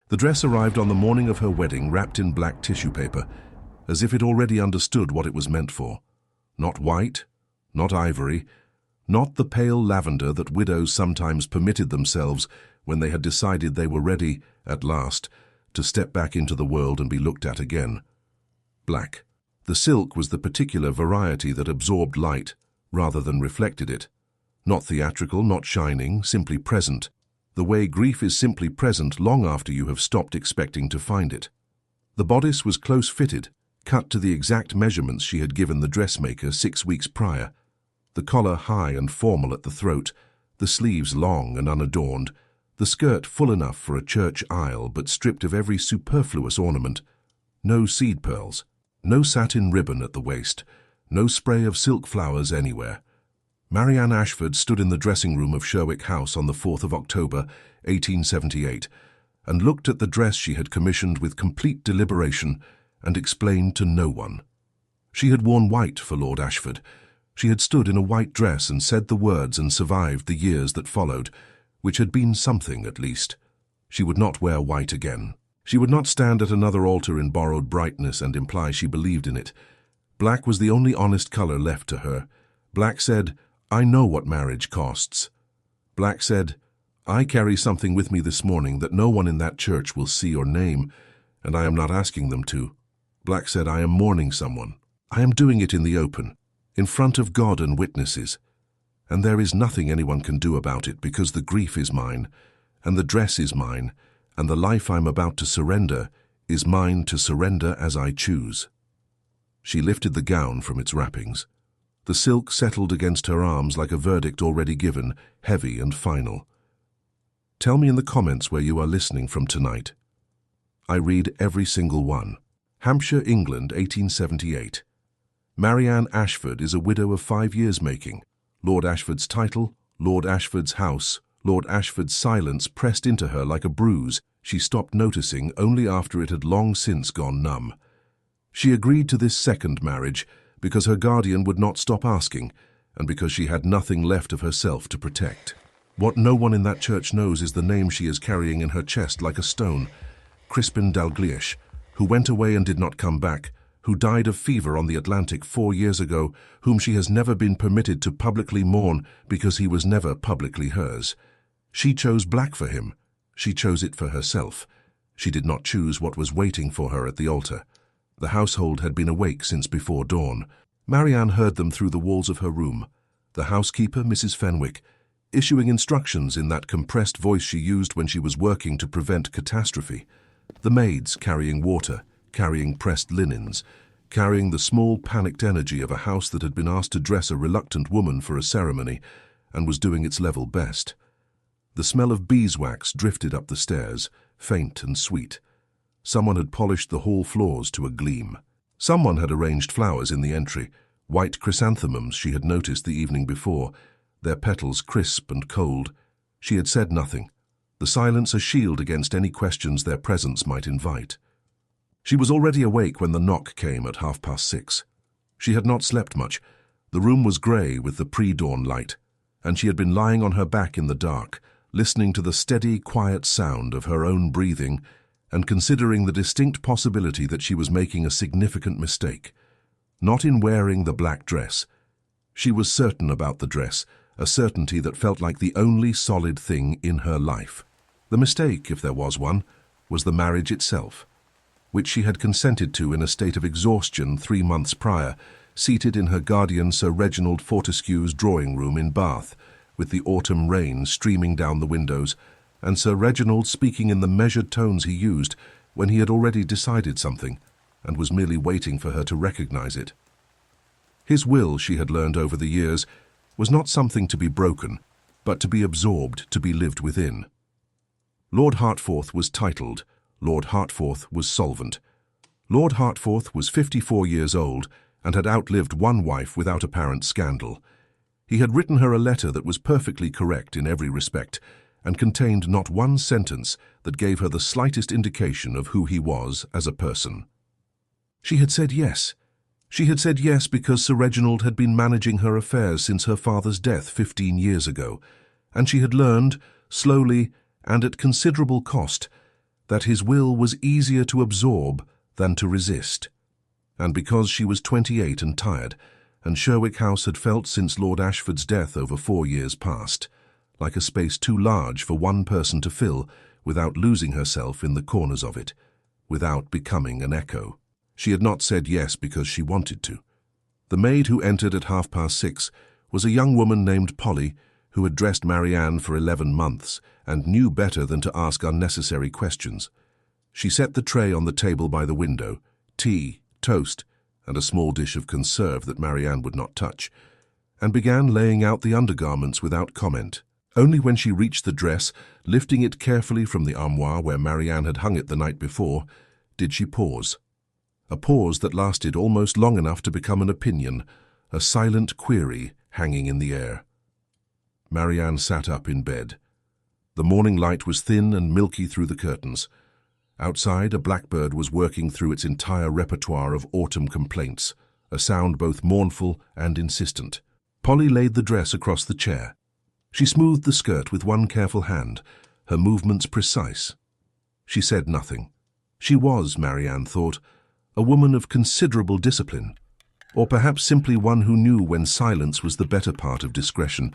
The dress arrived on the morning of her wedding wrapped in black tissue paper, as if it already understood what it was meant for. Not white, not ivory, not the pale lavender that widows sometimes permitted themselves when they had decided they were ready, at last, to step back into the world and be looked at again. Black. The silk was the particular variety that absorbed light rather than reflected it. Not theatrical, not shining, simply present, the way grief is simply present long after you have stopped expecting to find it. The bodice was close-fitted, cut to the exact measurements she had given the dressmaker 6 weeks prior. The collar high and formal at the throat, the sleeves long and unadorned, the skirt full enough for a church aisle but stripped of every superfluous ornament. No seed pearls, no satin ribbon at the waist, no spray of silk flowers anywhere. Marianne Ashford stood in the dressing room of Sherwick House on the 4th of October, 1878, and looked at the dress she had commissioned with complete deliberation and explained to no one. She had worn white for Lord Ashford. She had stood in a white dress and said the words and survived the years that followed, which had been something at least. She would not wear white again. She would not stand at another altar in borrowed brightness and imply she believed in it. Black was the only honest color left to her. Black said, "I know what marriage costs." Black said, "I carry something with me this morning that no one in that church will see or name, and I am not asking them to." Black said, "I am mourning someone. I am doing it in the open, in front of God and witnesses, and there is nothing anyone can do about it because the grief is mine, and the dress is mine, and the life I'm about to surrender is mine to surrender as I choose." She lifted the gown from its wrappings. The silk settled against her arms like a verdict already given, heavy and final. Tell me in the comments where you are listening from tonight. I read every single one. Hampshire, England, 1878. Marianne Ashford is a widow of 5 years making. Lord Ashford's title, Lord Ashford's house, Lord Ashford's silence pressed into her like a bruise she stopped noticing only after it had long since gone numb. She agreed to this second marriage because her guardian would not stop asking, and because she had nothing left of herself to protect. What no one in that church knows is the name she is carrying in her chest like a stone. Crispin Dalglish, who went away and did not come back, who died of fever on the Atlantic 4 years ago, whom she has never been permitted to publicly mourn because he was never publicly hers. She chose black for him. She chose it for herself. She did not choose what was waiting for her at the altar. The household had been awake since before dawn. Marianne heard them through the walls of her room. The housekeeper, Mrs. Fenwick, issuing instructions in that compressed voice she used when she was working to prevent catastrophe. The maids carrying water, carrying pressed linens, carrying the small panicked energy of a house that had been asked to dress a reluctant woman for a ceremony and was doing its level best. The smell of beeswax drifted up the stairs, faint and sweet. Someone had polished the hall floors to a gleam. Someone had arranged flowers in the entry, white chrysanthemums she had noticed the evening before, their petals crisp and cold. She had said nothing, the silence a shield against any questions their presence might invite. She was already awake when the knock came at 6:30. She had not slept much. The room was grey with the pre-dawn light, and she had been lying on her back in the dark, listening to the steady, quiet sound of her own breathing and considering the distinct possibility that she was making a significant mistake. Not in wearing the black dress. She was certain about the dress, a certainty that felt like the only solid thing in her life. The mistake, if there was one, was the marriage itself, which she had consented to in a state of exhaustion 3 months prior, seated in her guardian Sir Reginald Fortescue's drawing-room in Bath, with the autumn rain streaming down the windows, and Sir Reginald speaking in the measured tones he used when he had already decided something and was merely waiting for her to recognize it. His will, she had learned over the years, was not something to be broken, but to be absorbed, to be lived within. Lord Hertford was titled, Lord Hertford was solvent. Lord Hertford was 54 years old and had outlived one wife without apparent scandal. He had written her a letter that was perfectly correct in every respect, and contained not one sentence that gave her the slightest indication of who he was as a person. She had said yes. She had said yes because Sir Reginald had been managing her affairs since her father's death 15 years ago, and she had learned, slowly and at considerable cost, that his will was easier to absorb than to resist. And because she was 28 and tired, and Sherwick House had felt since Lord Ashford's death over 4 years past, like a space too large for one person to fill without losing herself in the corners of it, without becoming an echo. She had not said yes because she wanted to. The maid who entered at 6:30 was a young woman named Polly, who had dressed Marianne for 11 months and knew better than to ask unnecessary questions. She set the tray on the table by the window, tea, toast, and a small dish of conserve that Marianne would not touch, and began laying out the undergarments without comment. Only when she reached the dress, lifting it carefully from the armoire where Marianne had hung it the night before, did she pause. A pause that lasted almost long enough to become an opinion, a silent query hanging in the air. Marianne sat up in bed. The morning light was thin and milky through the curtains. Outside, a blackbird was working through its entire repertoire of autumn complaints, a sound both mournful and insistent. Polly laid the dress across the chair. She smoothed the skirt with one careful hand, her movements precise. She said nothing. She was, Marianne thought, a woman of considerable discipline, or perhaps simply one who knew when silence was the better part of discretion.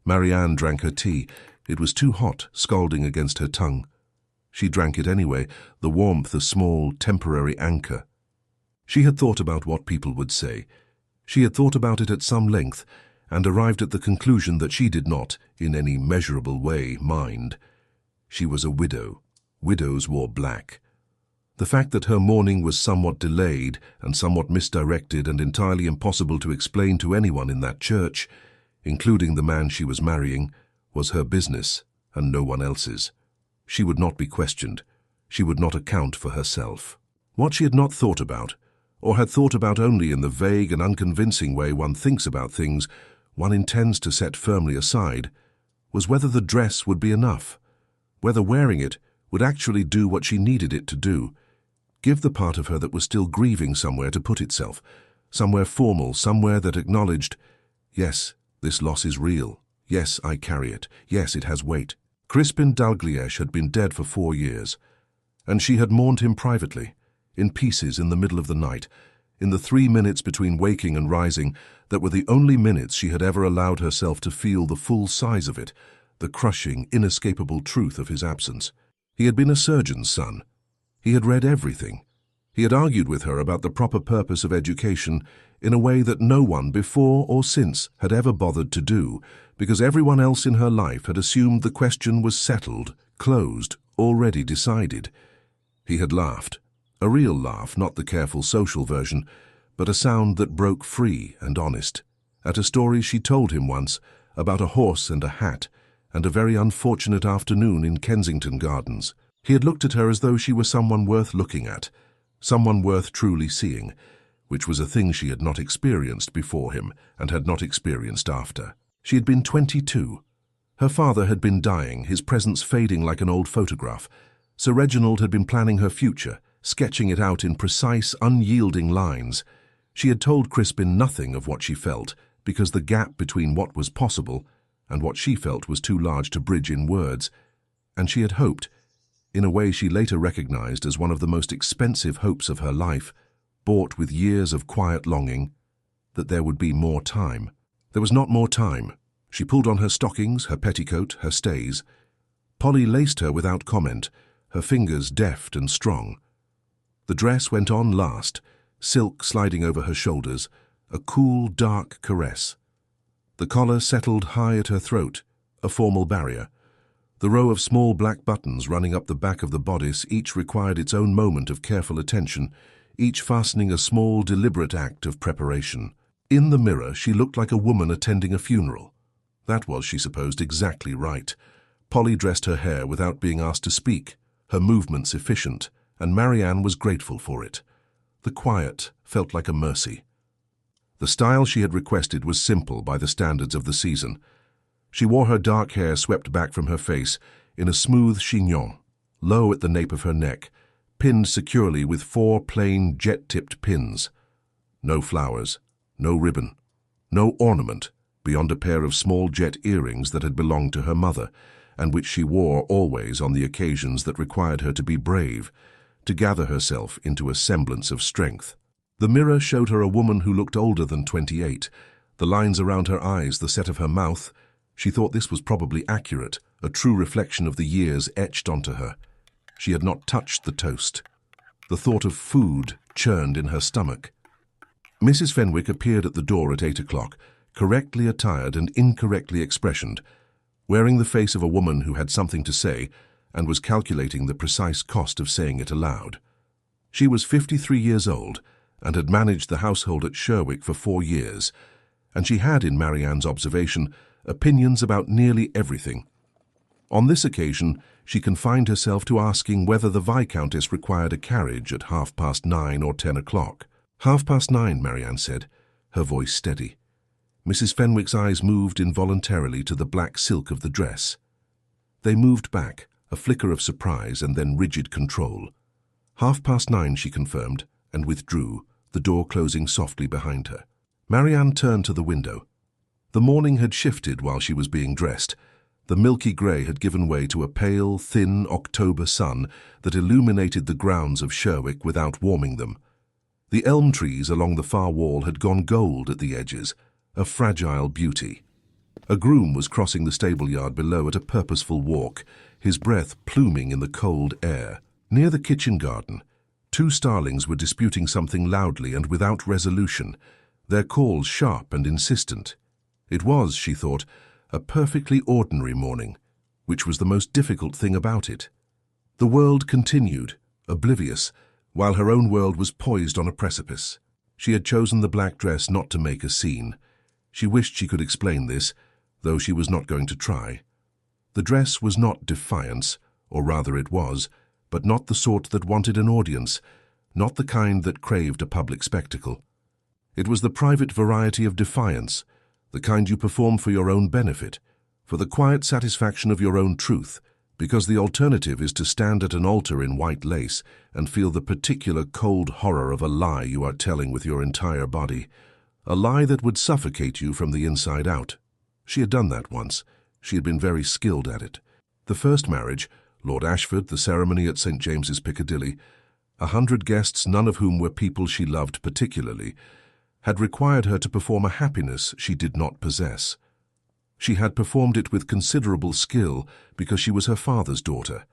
Marianne drank her tea. It was too hot, scalding against her tongue. She drank it anyway, the warmth a small, temporary anchor. She had thought about what people would say. She had thought about it at some length, and arrived at the conclusion that she did not, in any measurable way, mind. She was a widow. Widows wore black. The fact that her mourning was somewhat delayed and somewhat misdirected and entirely impossible to explain to anyone in that church, including the man she was marrying, was her business and no one else's. She would not be questioned. She would not account for herself. What she had not thought about, or had thought about only in the vague and unconvincing way one thinks about things one intends to set firmly aside, was whether the dress would be enough, whether wearing it would actually do what she needed it to do, give the part of her that was still grieving somewhere to put itself, somewhere formal, somewhere that acknowledged, yes, this loss is real, yes, I carry it, yes, it has weight. Crispin Dalglish had been dead for 4 years, and she had mourned him privately, in pieces in the middle of the night, in the 3 minutes between waking and rising that were the only minutes she had ever allowed herself to feel the full size of it, the crushing, inescapable truth of his absence. He had been a surgeon's son. He had read everything. He had argued with her about the proper purpose of education in a way that no one before or since had ever bothered to do, because everyone else in her life had assumed the question was settled, closed, already decided. He had laughed. A real laugh, not the careful social version, but a sound that broke free and honest, at a story she told him once about a horse and a hat and a very unfortunate afternoon in Kensington Gardens. He had looked at her as though she were someone worth looking at, someone worth truly seeing, which was a thing she had not experienced before him and had not experienced after. She had been 22. Her father had been dying, his presence fading like an old photograph. Sir Reginald had been planning her future, sketching it out in precise, unyielding lines. She had told Crispin nothing of what she felt, because the gap between what was possible and what she felt was too large to bridge in words, and she had hoped, in a way she later recognized as one of the most expensive hopes of her life, bought with years of quiet longing, that there would be more time. There was not more time. She pulled on her stockings, her petticoat, her stays. Polly laced her without comment, her fingers deft and strong. The dress went on last, silk sliding over her shoulders, a cool, dark caress. The collar settled high at her throat, a formal barrier. The row of small black buttons running up the back of the bodice each required its own moment of careful attention, each fastening a small, deliberate act of preparation. In the mirror, she looked like a woman attending a funeral. That was, she supposed, exactly right. Polly dressed her hair without being asked to speak, her movements efficient, and Marianne was grateful for it. The quiet felt like a mercy. The style she had requested was simple by the standards of the season. She wore her dark hair swept back from her face in a smooth chignon, low at the nape of her neck, pinned securely with 4 plain jet-tipped pins. No flowers, no ribbon, no ornament beyond a pair of small jet earrings that had belonged to her mother, and which she wore always on the occasions that required her to be brave, to gather herself into a semblance of strength. The mirror showed her a woman who looked older than 28, the lines around her eyes, the set of her mouth. She thought this was probably accurate, a true reflection of the years etched onto her. She had not touched the toast. The thought of food churned in her stomach. Mrs. Fenwick appeared at the door at 8 o'clock, correctly attired and incorrectly expressioned, wearing the face of a woman who had something to say and was calculating the precise cost of saying it aloud. She was 53 years old and had managed the household at Sherwick for 4 years, and she had, in Marianne's observation, opinions about nearly everything. On this occasion, she confined herself to asking whether the Viscountess required a carriage at 9:30 or 10 o'clock. 9:30, Marianne said, her voice steady. Mrs. Fenwick's eyes moved involuntarily to the black silk of the dress. They moved back, a flicker of surprise and then rigid control. 9:30, she confirmed, and withdrew, the door closing softly behind her. Marianne turned to the window. The morning had shifted while she was being dressed. The milky grey had given way to a pale, thin October sun that illuminated the grounds of Sherwick without warming them. The elm trees along the far wall had gone gold at the edges, a fragile beauty. A groom was crossing the stable yard below at a purposeful walk, his breath pluming in the cold air. Near the kitchen garden, 2 starlings were disputing something loudly and without resolution, their calls sharp and insistent. It was, she thought, a perfectly ordinary morning, which was the most difficult thing about it. The world continued, oblivious, while her own world was poised on a precipice. She had chosen the black dress not to make a scene. She wished she could explain this, though she was not going to try. The dress was not defiance, or rather it was, but not the sort that wanted an audience, not the kind that craved a public spectacle. It was the private variety of defiance, the kind you perform for your own benefit, for the quiet satisfaction of your own truth, because the alternative is to stand at an altar in white lace and feel the particular cold horror of a lie you are telling with your entire body, a lie that would suffocate you from the inside out. She had done that once. She had been very skilled at it. The first marriage, Lord Ashford, the ceremony at St. James's Piccadilly, 100 guests, none of whom were people she loved particularly, had required her to perform a happiness she did not possess. She had performed it with considerable skill because she was her father's daughter,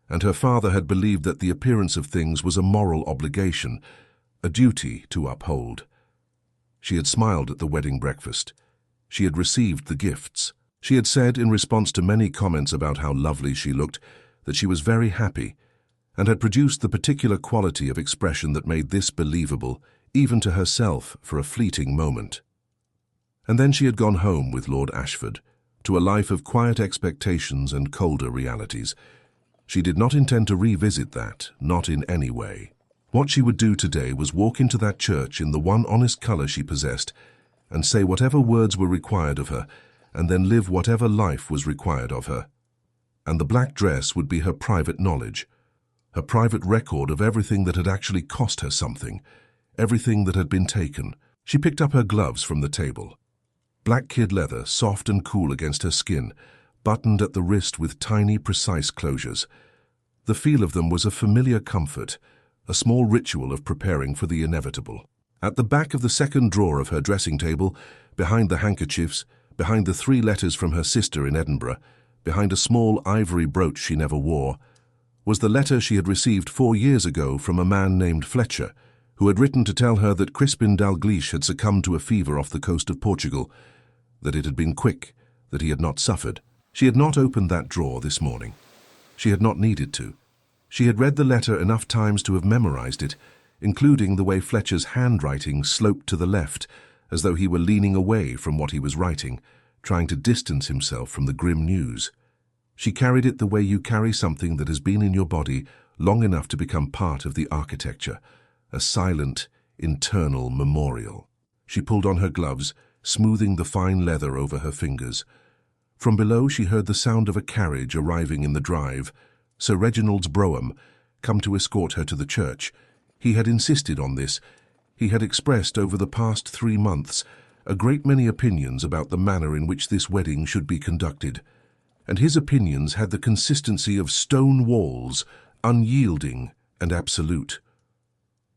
and her father had believed that the appearance of things was a moral obligation, a duty to uphold. She had smiled at the wedding breakfast. She had received the gifts. She had said, in response to many comments about how lovely she looked, that she was very happy, and had produced the particular quality of expression that made this believable, even to herself, for a fleeting moment. And then she had gone home with Lord Ashford, to a life of quiet expectations and colder realities. She did not intend to revisit that, not in any way. What she would do today was walk into that church in the one honest colour she possessed, and say whatever words were required of her, and then live whatever life was required of her. And the black dress would be her private knowledge, her private record of everything that had actually cost her something, everything that had been taken. She picked up her gloves from the table. Black kid leather, soft and cool against her skin, buttoned at the wrist with tiny, precise closures. The feel of them was a familiar comfort, a small ritual of preparing for the inevitable. At the back of the second drawer of her dressing table, behind the handkerchiefs, behind the 3 letters from her sister in Edinburgh, behind a small ivory brooch she never wore, was the letter she had received 4 years ago from a man named Fletcher, who had written to tell her that Crispin Dalgleish had succumbed to a fever off the coast of Portugal, that it had been quick, that he had not suffered. She had not opened that drawer this morning. She had not needed to. She had read the letter enough times to have memorized it, including the way Fletcher's handwriting sloped to the left, as though he were leaning away from what he was writing, trying to distance himself from the grim news. She carried it the way you carry something that has been in your body long enough to become part of the architecture, a silent, internal memorial. She pulled on her gloves, smoothing the fine leather over her fingers. From below she heard the sound of a carriage arriving in the drive. Sir Reginald's brougham, come to escort her to the church. He had insisted on this. He had expressed over the past 3 months a great many opinions about the manner in which this wedding should be conducted. and his opinions had the consistency of stone walls, unyielding and absolute.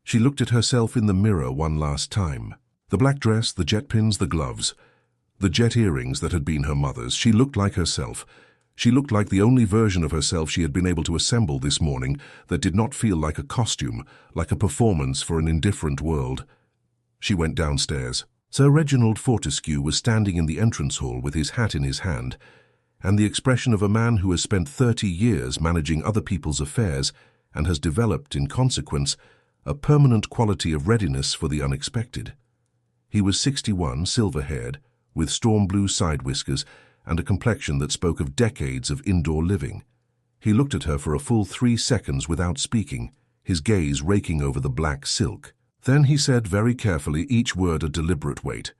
She looked at herself in the mirror one last time. The black dress, the jet pins, the gloves, the jet earrings that had been her mother's. She looked like herself. She looked like the only version of herself she had been able to assemble this morning that did not feel like a costume, like a performance for an indifferent world. She went downstairs. Sir Reginald Fortescue was standing in the entrance hall with his hat in his hand, and the expression of a man who has spent 30 years managing other people's affairs and has developed, in consequence, a permanent quality of readiness for the unexpected. He was 61, silver-haired, with storm blue side whiskers and a complexion that spoke of decades of indoor living. He looked at her for a full 3 seconds without speaking, his gaze raking over the black silk. Then he said very carefully, each word a deliberate weight,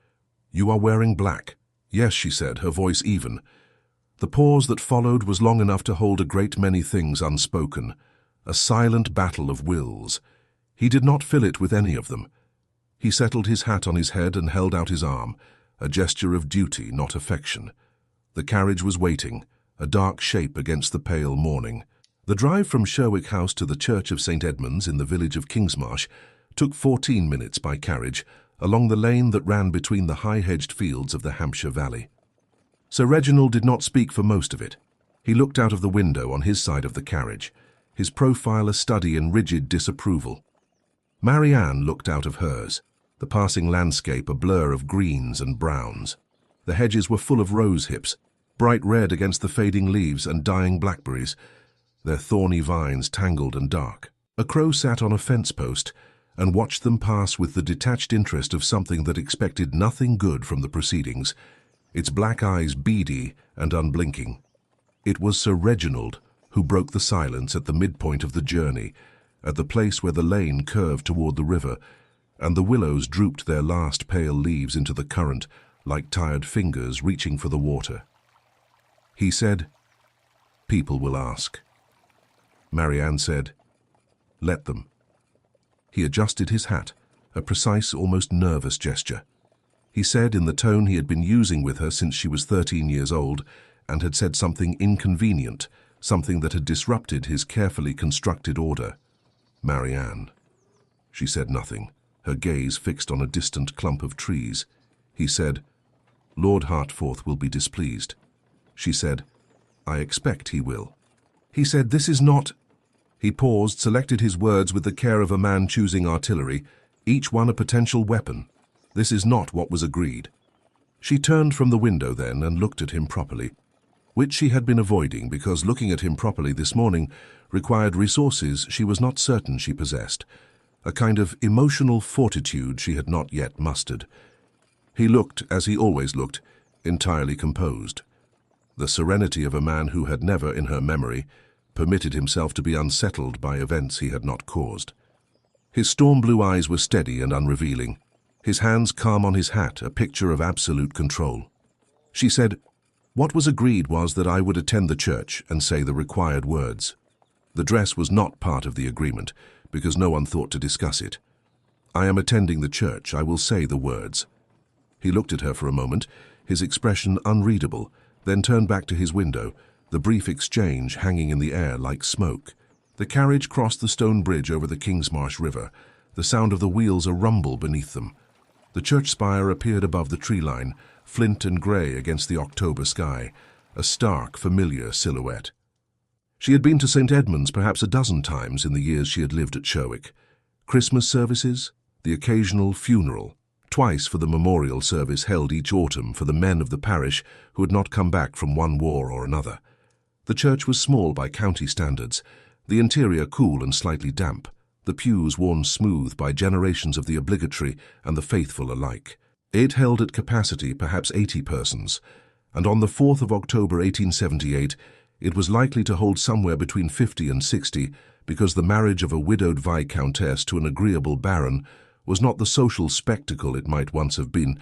"You are wearing black." "Yes," she said, her voice even. The pause that followed was long enough to hold a great many things unspoken, a silent battle of wills. He did not fill it with any of them. He settled his hat on his head and held out his arm, a gesture of duty, not affection. The carriage was waiting, a dark shape against the pale morning. The drive from Sherwick House to the Church of St. Edmund's in the village of Kingsmarsh took 14 minutes by carriage, along the lane that ran between the high-hedged fields of the Hampshire valley. Sir Reginald did not speak for most of it. He looked out of the window on his side of the carriage, his profile a study in rigid disapproval. Marianne looked out of hers, the passing landscape a blur of greens and browns. The hedges were full of rose hips, bright red against the fading leaves and dying blackberries, their thorny vines tangled and dark. A crow sat on a fence post and watched them pass with the detached interest of something that expected nothing good from the proceedings, its black eyes beady and unblinking. It was Sir Reginald who broke the silence at the midpoint of the journey, at the place where the lane curved toward the river, and the willows drooped their last pale leaves into the current like tired fingers reaching for the water. He said, "People will ask." Marianne said, "Let them." He adjusted his hat, a precise, almost nervous gesture. He said in the tone he had been using with her since she was 13 years old and had said something inconvenient, something that had disrupted his carefully constructed order, "Marianne." She said nothing, her gaze fixed on a distant clump of trees. He said, "Lord Hertford will be displeased." She said, "I expect he will." He said, "This is not—" He paused, selected his words with the care of a man choosing artillery, each one a potential weapon. "This is not what was agreed." She turned from the window then and looked at him properly, which she had been avoiding because looking at him properly this morning required resources she was not certain she possessed, a kind of emotional fortitude she had not yet mustered. He looked, as he always looked, entirely composed. The serenity of a man who had never, in her memory, permitted himself to be unsettled by events he had not caused. His storm blue eyes were steady and unrevealing, his hands calm on his hat, a picture of absolute control. She said, "What was agreed was that I would attend the church and say the required words. The dress was not part of the agreement, because no one thought to discuss it. I am attending the church. I will say the words." He looked at her for a moment, his expression unreadable, then turned back to his window, the brief exchange hanging in the air like smoke. The carriage crossed the stone bridge over the Kingsmarsh River, the sound of the wheels a rumble beneath them. The church spire appeared above the tree line, flint and grey against the October sky, a stark, familiar silhouette. She had been to St. Edmund's perhaps a dozen times in the years she had lived at Sherwick. Christmas services, the occasional funeral, twice for the memorial service held each autumn for the men of the parish who had not come back from one war or another. The church was small by county standards, the interior cool and slightly damp, the pews worn smooth by generations of the obligatory and the faithful alike. It held at capacity perhaps 80 persons, and on the 4th of October 1878 it was likely to hold somewhere between 50 and 60 because the marriage of a widowed viscountess to an agreeable baron was not the social spectacle it might once have been,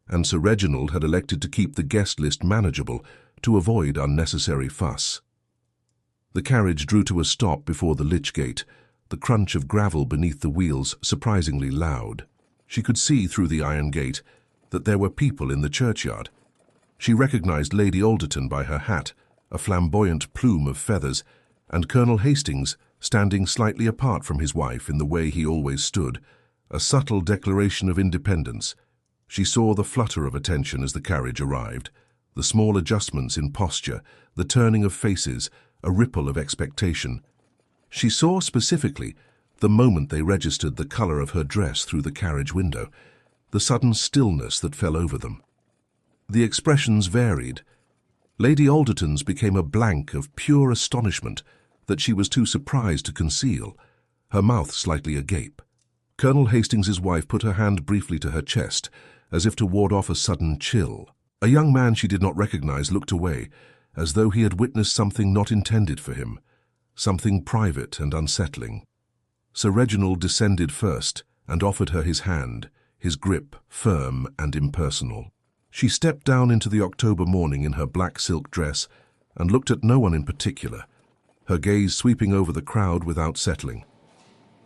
and Sir Reginald had elected to keep the guest list manageable to avoid unnecessary fuss. The carriage drew to a stop before the lich gate, the crunch of gravel beneath the wheels surprisingly loud. She could see through the iron gate that there were people in the churchyard. She recognized Lady Alderton by her hat, a flamboyant plume of feathers, and Colonel Hastings standing slightly apart from his wife in the way he always stood, a subtle declaration of independence. She saw the flutter of attention as the carriage arrived, the small adjustments in posture, the turning of faces, a ripple of expectation. She saw specifically the moment they registered the colour of her dress through the carriage window, the sudden stillness that fell over them. The expressions varied. Lady Alderton's became a blank of pure astonishment that she was too surprised to conceal, her mouth slightly agape. Colonel Hastings's wife put her hand briefly to her chest, as if to ward off a sudden chill. A young man she did not recognize looked away, as though he had witnessed something not intended for him, something private and unsettling. Sir Reginald descended first and offered her his hand, his grip firm and impersonal. She stepped down into the October morning in her black silk dress and looked at no one in particular, her gaze sweeping over the crowd without settling.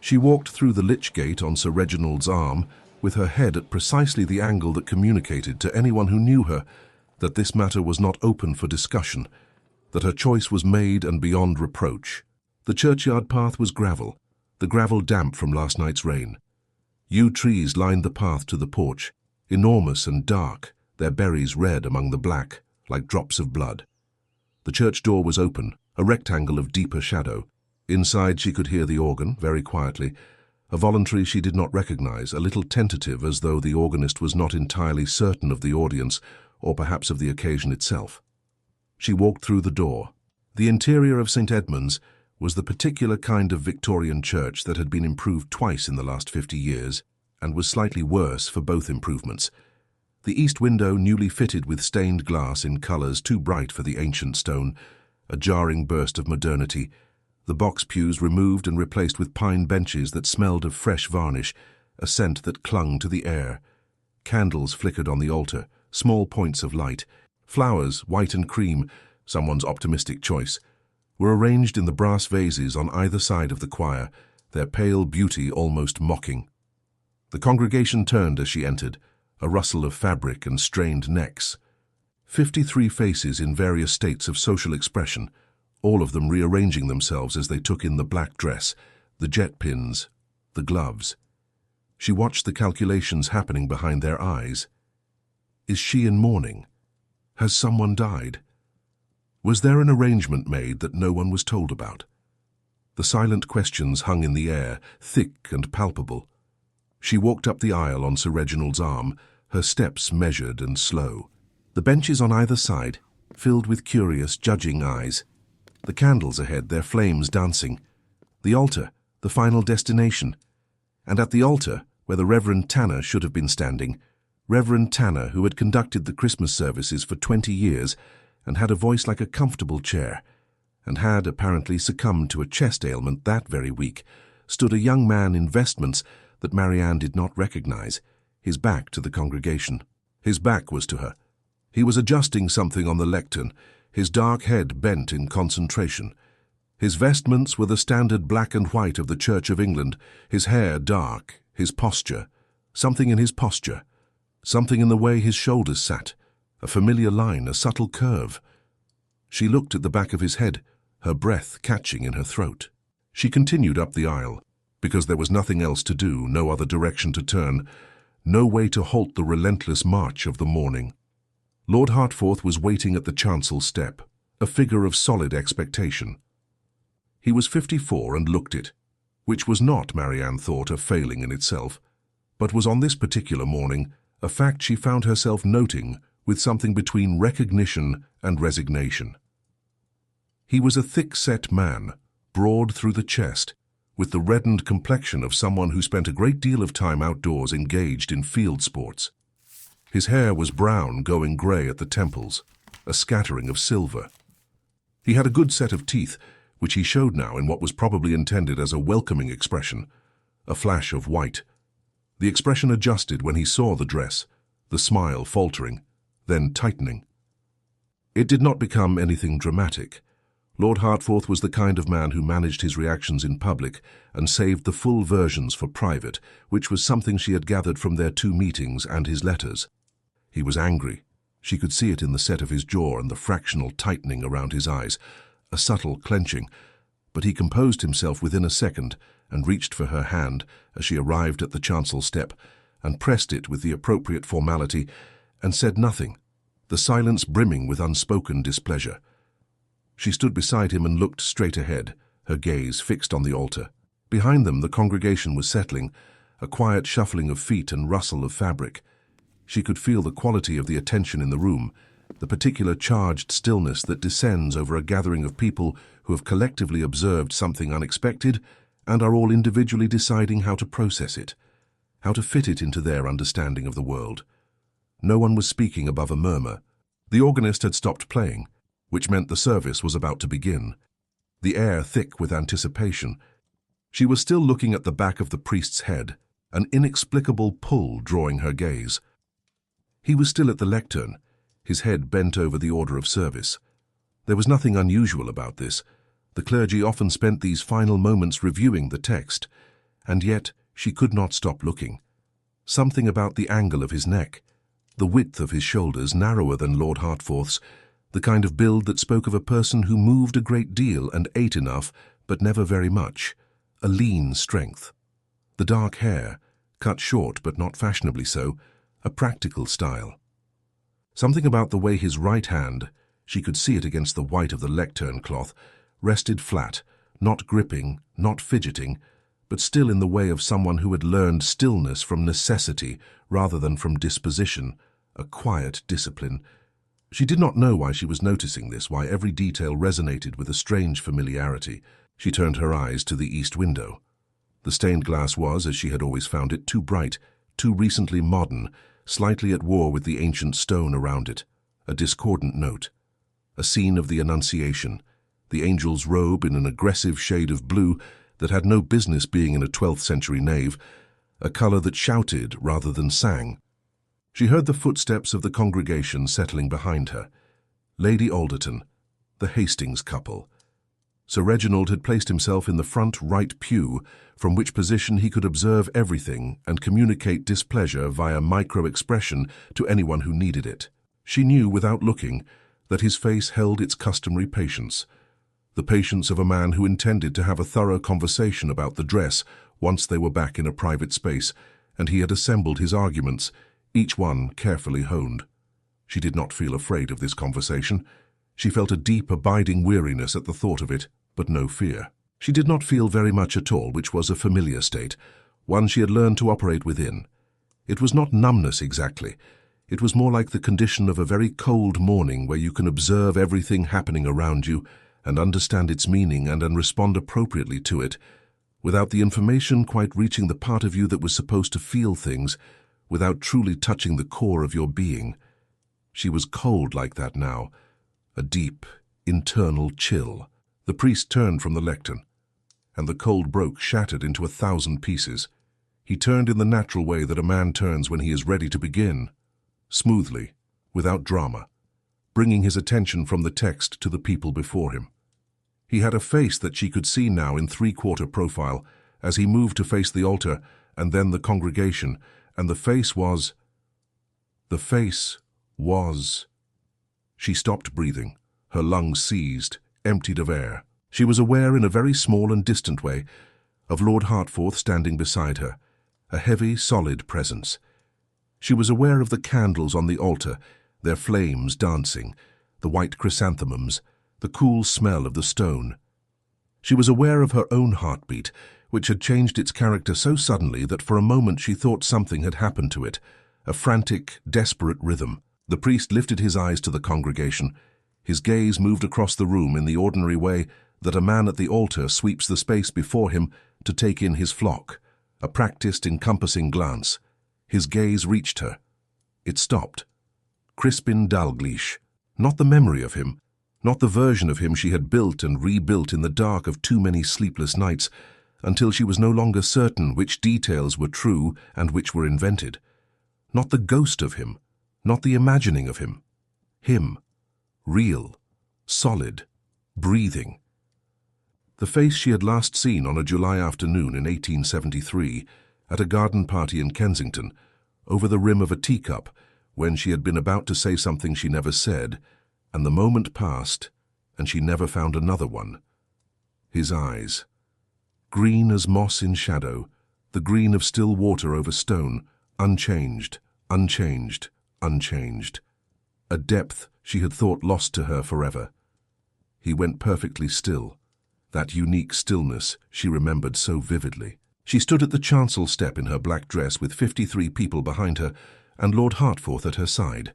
She walked through the lich gate on Sir Reginald's arm, with her head at precisely the angle that communicated to anyone who knew her that this matter was not open for discussion, that her choice was made and beyond reproach. The churchyard path was gravel, the gravel damp from last night's rain. Yew trees lined the path to the porch, enormous and dark, their berries red among the black, like drops of blood. The church door was open, a rectangle of deeper shadow. Inside she could hear the organ, very quietly, a voluntary she did not recognize, a little tentative as though the organist was not entirely certain of the audience or perhaps of the occasion itself. She walked through the door. The interior of St. Edmund's was the particular kind of Victorian church that had been improved twice in the last 50 years and was slightly worse for both improvements. The east window newly fitted with stained glass in colours too bright for the ancient stone, a jarring burst of modernity, the box pews removed and replaced with pine benches that smelled of fresh varnish, a scent that clung to the air. Candles flickered on the altar, small points of light. Flowers, white and cream, someone's optimistic choice, were arranged in the brass vases on either side of the choir, their pale beauty almost mocking. The congregation turned as she entered, a rustle of fabric and strained necks. 53 faces in various states of social expression, all of them rearranging themselves as they took in the black dress, the jet pins, the gloves. She watched the calculations happening behind their eyes. Is she in mourning? Has someone died? Was there an arrangement made that no one was told about? The silent questions hung in the air, thick and palpable. She walked up the aisle on Sir Reginald's arm, her steps measured and slow. The benches on either side, filled with curious, judging eyes. The candles ahead, their flames dancing. The altar, the final destination. And at the altar, where the Reverend Tanner should have been standing, Reverend Tanner, who had conducted the Christmas services for 20 years and had a voice like a comfortable chair, and had apparently succumbed to a chest ailment that very week, stood a young man in vestments that Marianne did not recognize, his back to the congregation. His back was to her. He was adjusting something on the lectern, his dark head bent in concentration. His vestments were the standard black and white of the Church of England, his hair dark, his posture, something in his posture, something in the way his shoulders sat, a familiar line, a subtle curve. She looked at the back of his head, her breath catching in her throat. She continued up the aisle, because there was nothing else to do, no other direction to turn, no way to halt the relentless march of the morning. Lord Hertford was waiting at the chancel step, a figure of solid expectation. He was 54 and looked it, which was not, Marianne thought, a failing in itself, but was on this particular morning a fact she found herself noting with something between recognition and resignation. He was a thick-set man, broad through the chest, with the reddened complexion of someone who spent a great deal of time outdoors engaged in field sports. His hair was brown, going grey at the temples, a scattering of silver. He had a good set of teeth, which he showed now in what was probably intended as a welcoming expression, a flash of white. The expression adjusted when he saw the dress, the smile faltering, then tightening. It did not become anything dramatic. Lord Hertford was the kind of man who managed his reactions in public and saved the full versions for private, which was something she had gathered from their 2 meetings and his letters. He was angry. She could see it in the set of his jaw and the fractional tightening around his eyes, a subtle clenching, but he composed himself within a second and reached for her hand as she arrived at the chancel step and pressed it with the appropriate formality and said nothing, the silence brimming with unspoken displeasure. She stood beside him and looked straight ahead, her gaze fixed on the altar. Behind them the congregation was settling, a quiet shuffling of feet and rustle of fabric. She could feel the quality of the attention in the room, the particular charged stillness that descends over a gathering of people who have collectively observed something unexpected and are all individually deciding how to process it, how to fit it into their understanding of the world. No one was speaking above a murmur. The organist had stopped playing, which meant the service was about to begin, the air thick with anticipation. She was still looking at the back of the priest's head, an inexplicable pull drawing her gaze. He was still at the lectern, his head bent over the order of service. There was nothing unusual about this. The clergy often spent these final moments reviewing the text, and yet she could not stop looking. Something about the angle of his neck, the width of his shoulders narrower than Lord Hertford's, the kind of build that spoke of a person who moved a great deal and ate enough, but never very much, a lean strength. The dark hair, cut short but not fashionably so, a practical style. Something about the way his right hand, she could see it against the white of the lectern cloth, rested flat, not gripping, not fidgeting, but still in the way of someone who had learned stillness from necessity rather than from disposition, a quiet discipline. She did not know why she was noticing this, why every detail resonated with a strange familiarity. She turned her eyes to the east window. The stained glass was, as she had always found it, too bright, too recently modern, slightly at war with the ancient stone around it, a discordant note. A scene of the Annunciation, the angel's robe in an aggressive shade of blue that had no business being in a 12th century nave, a colour that shouted rather than sang. She heard the footsteps of the congregation settling behind her. Lady Alderton, the Hastings couple. Sir Reginald had placed himself in the front right pew, from which position he could observe everything and communicate displeasure via micro-expression to anyone who needed it. She knew, without looking, that his face held its customary patience, the patience of a man who intended to have a thorough conversation about the dress once they were back in a private space, and he had assembled his arguments, each one carefully honed. She did not feel afraid of this conversation. She felt a deep, abiding weariness at the thought of it, but no fear. She did not feel very much at all, which was a familiar state, one she had learned to operate within. It was not numbness exactly. It was more like the condition of a very cold morning where you can observe everything happening around you and understand its meaning and then respond appropriately to it, without the information quite reaching the part of you that was supposed to feel things, without truly touching the core of your being. She was cold like that now, a deep, internal chill. The priest turned from the lectern, and the cold broke shattered into 1,000 pieces. He turned in the natural way that a man turns when he is ready to begin, smoothly, without drama, bringing his attention from the text to the people before him. He had a face that she could see now in three-quarter profile as he moved to face the altar and then the congregation, and the face was... She stopped breathing, her lungs seized, emptied of air. She was aware in a very small and distant way of Lord Hertford standing beside her, a heavy, solid presence. She was aware of the candles on the altar, their flames dancing, the white chrysanthemums, the cool smell of the stone. She was aware of her own heartbeat, which had changed its character so suddenly that for a moment she thought something had happened to it, a frantic, desperate rhythm. The priest lifted his eyes to the congregation. His gaze moved across the room in the ordinary way that a man at the altar sweeps the space before him to take in his flock, a practiced, encompassing glance. His gaze reached her. It stopped. Crispin Dalgleish, not the memory of him, not the version of him she had built and rebuilt in the dark of too many sleepless nights, until she was no longer certain which details were true and which were invented. Not the ghost of him, not the imagining of him. Him, real, solid, breathing. The face she had last seen on a July afternoon in 1873, at a garden party in Kensington, over the rim of a teacup, when she had been about to say something she never said, and the moment passed, and she never found another one. His eyes, green as moss in shadow, the green of still water over stone, unchanged, unchanged, unchanged. A depth she had thought lost to her forever. He went perfectly still, that unique stillness she remembered so vividly. She stood at the chancel step in her black dress with 53 people behind her and Lord Hertford at her side,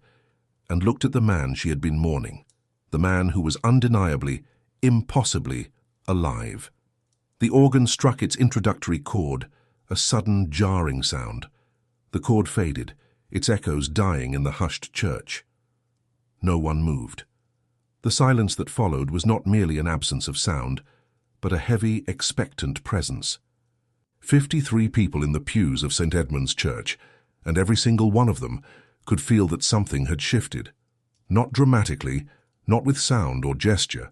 and looked at the man she had been mourning, the man who was undeniably, impossibly alive. The organ struck its introductory chord, a sudden jarring sound. The chord faded, its echoes dying in the hushed church. No one moved. The silence that followed was not merely an absence of sound, but a heavy, expectant presence. 53 people in the pews of St. Edmund's Church, and every single one of them could feel that something had shifted. Not dramatically, not with sound or gesture,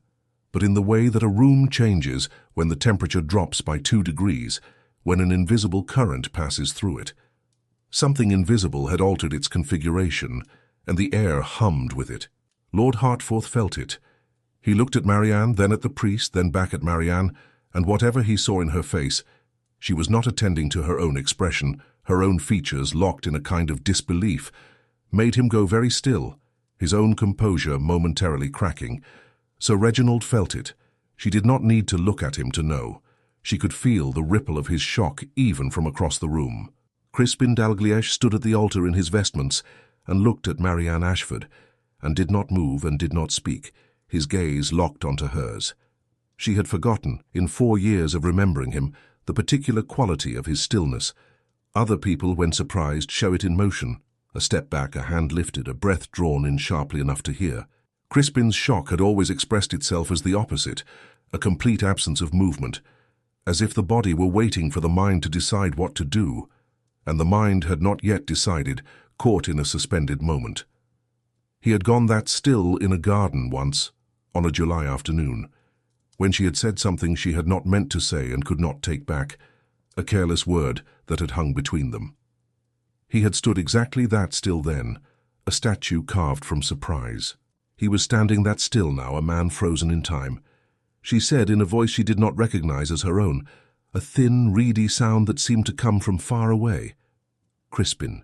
but in the way that a room changes when the temperature drops by 2 degrees, when an invisible current passes through it. Something invisible had altered its configuration, and the air hummed with it. Lord Hertford felt it. He looked at Marianne, then at the priest, then back at Marianne, and whatever he saw in her face, she was not attending to her own expression, her own features locked in a kind of disbelief, made him go very still, his own composure momentarily cracking. So Reginald felt it. She did not need to look at him to know. She could feel the ripple of his shock even from across the room. Crispin Dalglish stood at the altar in his vestments and looked at Marianne Ashford, and did not move and did not speak, his gaze locked onto hers. She had forgotten, in 4 years of remembering him, the particular quality of his stillness. Other people, when surprised, show it in motion. A step back, a hand lifted, a breath drawn in sharply enough to hear. Crispin's shock had always expressed itself as the opposite, a complete absence of movement, as if the body were waiting for the mind to decide what to do, and the mind had not yet decided, caught in a suspended moment. He had gone that still in a garden once, on a July afternoon, when she had said something she had not meant to say and could not take back, a careless word that had hung between them. He had stood exactly that still then, a statue carved from surprise. He was standing that still now, a man frozen in time. She said in a voice she did not recognize as her own, a thin, reedy sound that seemed to come from far away. Crispin.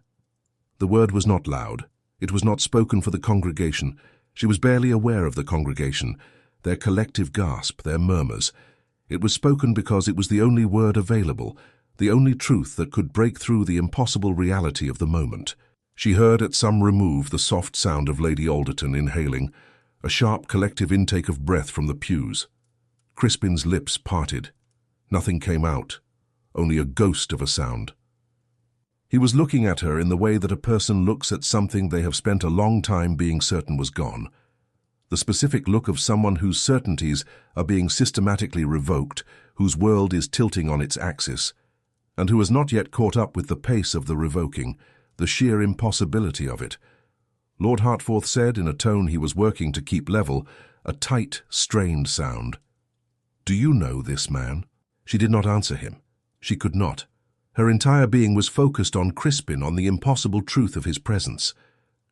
The word was not loud. It was not spoken for the congregation. She was barely aware of the congregation, their collective gasp, their murmurs. It was spoken because it was the only word available, the only truth that could break through the impossible reality of the moment. She heard at some remove the soft sound of Lady Alderton inhaling, a sharp collective intake of breath from the pews. Crispin's lips parted. Nothing came out, only a ghost of a sound. He was looking at her in the way that a person looks at something they have spent a long time being certain was gone. The specific look of someone whose certainties are being systematically revoked, whose world is tilting on its axis, and who has not yet caught up with the pace of the revoking, the sheer impossibility of it. Lord Hertford said in a tone he was working to keep level, a tight, strained sound. "Do you know this man?" She did not answer him. She could not. Her entire being was focused on Crispin, on the impossible truth of his presence.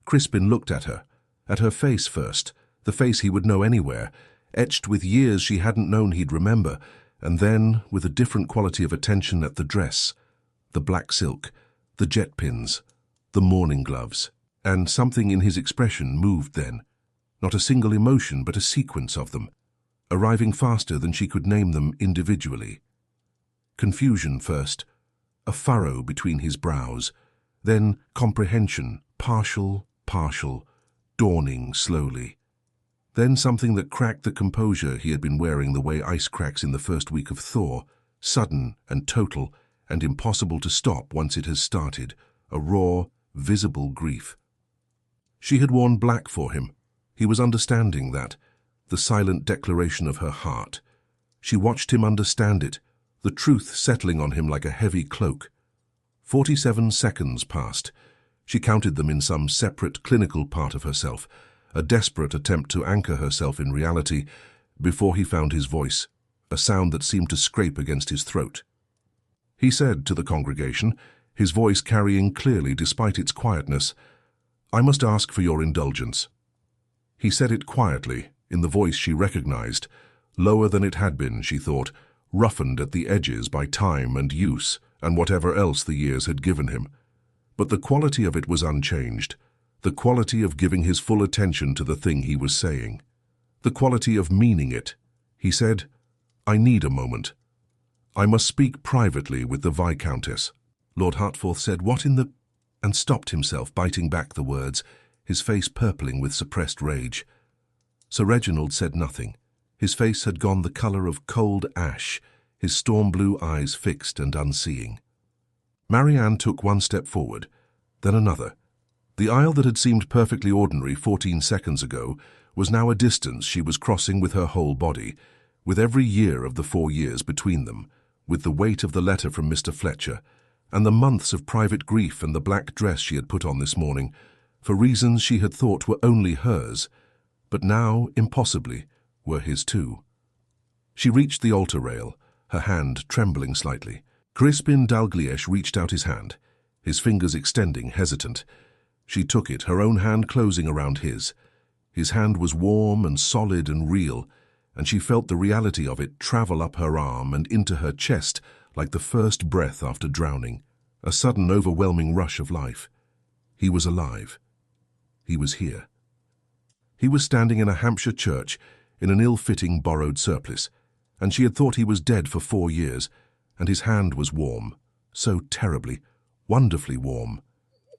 Crispin looked at her face first, the face he would know anywhere, etched with years she hadn't known he'd remember, and then, with a different quality of attention, at the dress, the black silk, the jet pins, the mourning gloves, and something in his expression moved then. Not a single emotion, but a sequence of them, arriving faster than she could name them individually. Confusion first, a furrow between his brows, then comprehension, partial, dawning slowly. Then something that cracked the composure he had been wearing the way ice cracks in the first week of thaw, sudden and total and impossible to stop once it has started, a raw, visible grief. She had worn black for him. He was understanding that, the silent declaration of her heart. She watched him understand it, the truth settling on him like a heavy cloak. 47 seconds passed. She counted them in some separate clinical part of herself, a desperate attempt to anchor herself in reality, before he found his voice, a sound that seemed to scrape against his throat. He said to the congregation, his voice carrying clearly despite its quietness, "I must ask for your indulgence." He said it quietly, in the voice she recognized, lower than it had been, she thought, roughened at the edges by time and use and whatever else the years had given him. But the quality of it was unchanged, the quality of giving his full attention to the thing he was saying, the quality of meaning it. He said, "I need a moment. I must speak privately with the Viscountess." Lord Hertford said, "What in the—" and stopped himself, biting back the words, his face purpling with suppressed rage. Sir Reginald said nothing. His face had gone the colour of cold ash, his storm-blue eyes fixed and unseeing. Marianne took one step forward, then another. The aisle that had seemed perfectly ordinary 14 seconds ago was now a distance she was crossing with her whole body, with every year of the 4 years between them, with the weight of the letter from Mr. Fletcher, and the months of private grief and the black dress she had put on this morning, for reasons she had thought were only hers, but now, impossibly, were his too. She reached the altar rail, her hand trembling slightly. Crispin Dalglish reached out his hand, his fingers extending, hesitant. She took it, her own hand closing around his. His hand was warm and solid and real, and she felt the reality of it travel up her arm and into her chest like the first breath after drowning, a sudden overwhelming rush of life. He was alive. He was here. He was standing in a Hampshire church in an ill-fitting borrowed surplice, and she had thought he was dead for 4 years, and his hand was warm, so terribly, wonderfully warm.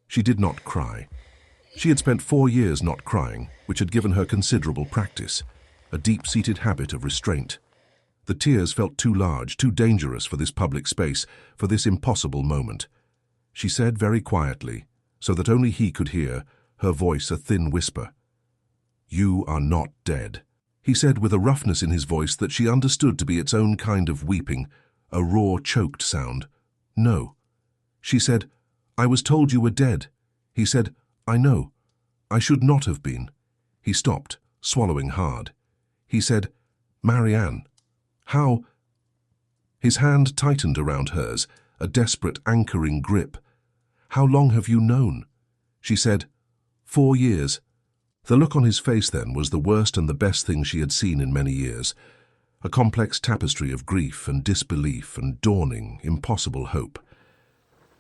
She did not cry. She had spent 4 years not crying, which had given her considerable practice, a deep-seated habit of restraint. The tears felt too large, too dangerous for this public space, for this impossible moment. She said very quietly, so that only he could hear, her voice a thin whisper, "You are not dead." He said with a roughness in his voice that she understood to be its own kind of weeping, a raw, choked sound. "No." She said, "I was told you were dead." He said, "I know. I should not have been." He stopped, swallowing hard. He said, "Marianne, how—" His hand tightened around hers, a desperate anchoring grip. "How long have you known?" She said, 4 years. The look on his face then was the worst and the best thing she had seen in many years, a complex tapestry of grief and disbelief and dawning, impossible hope.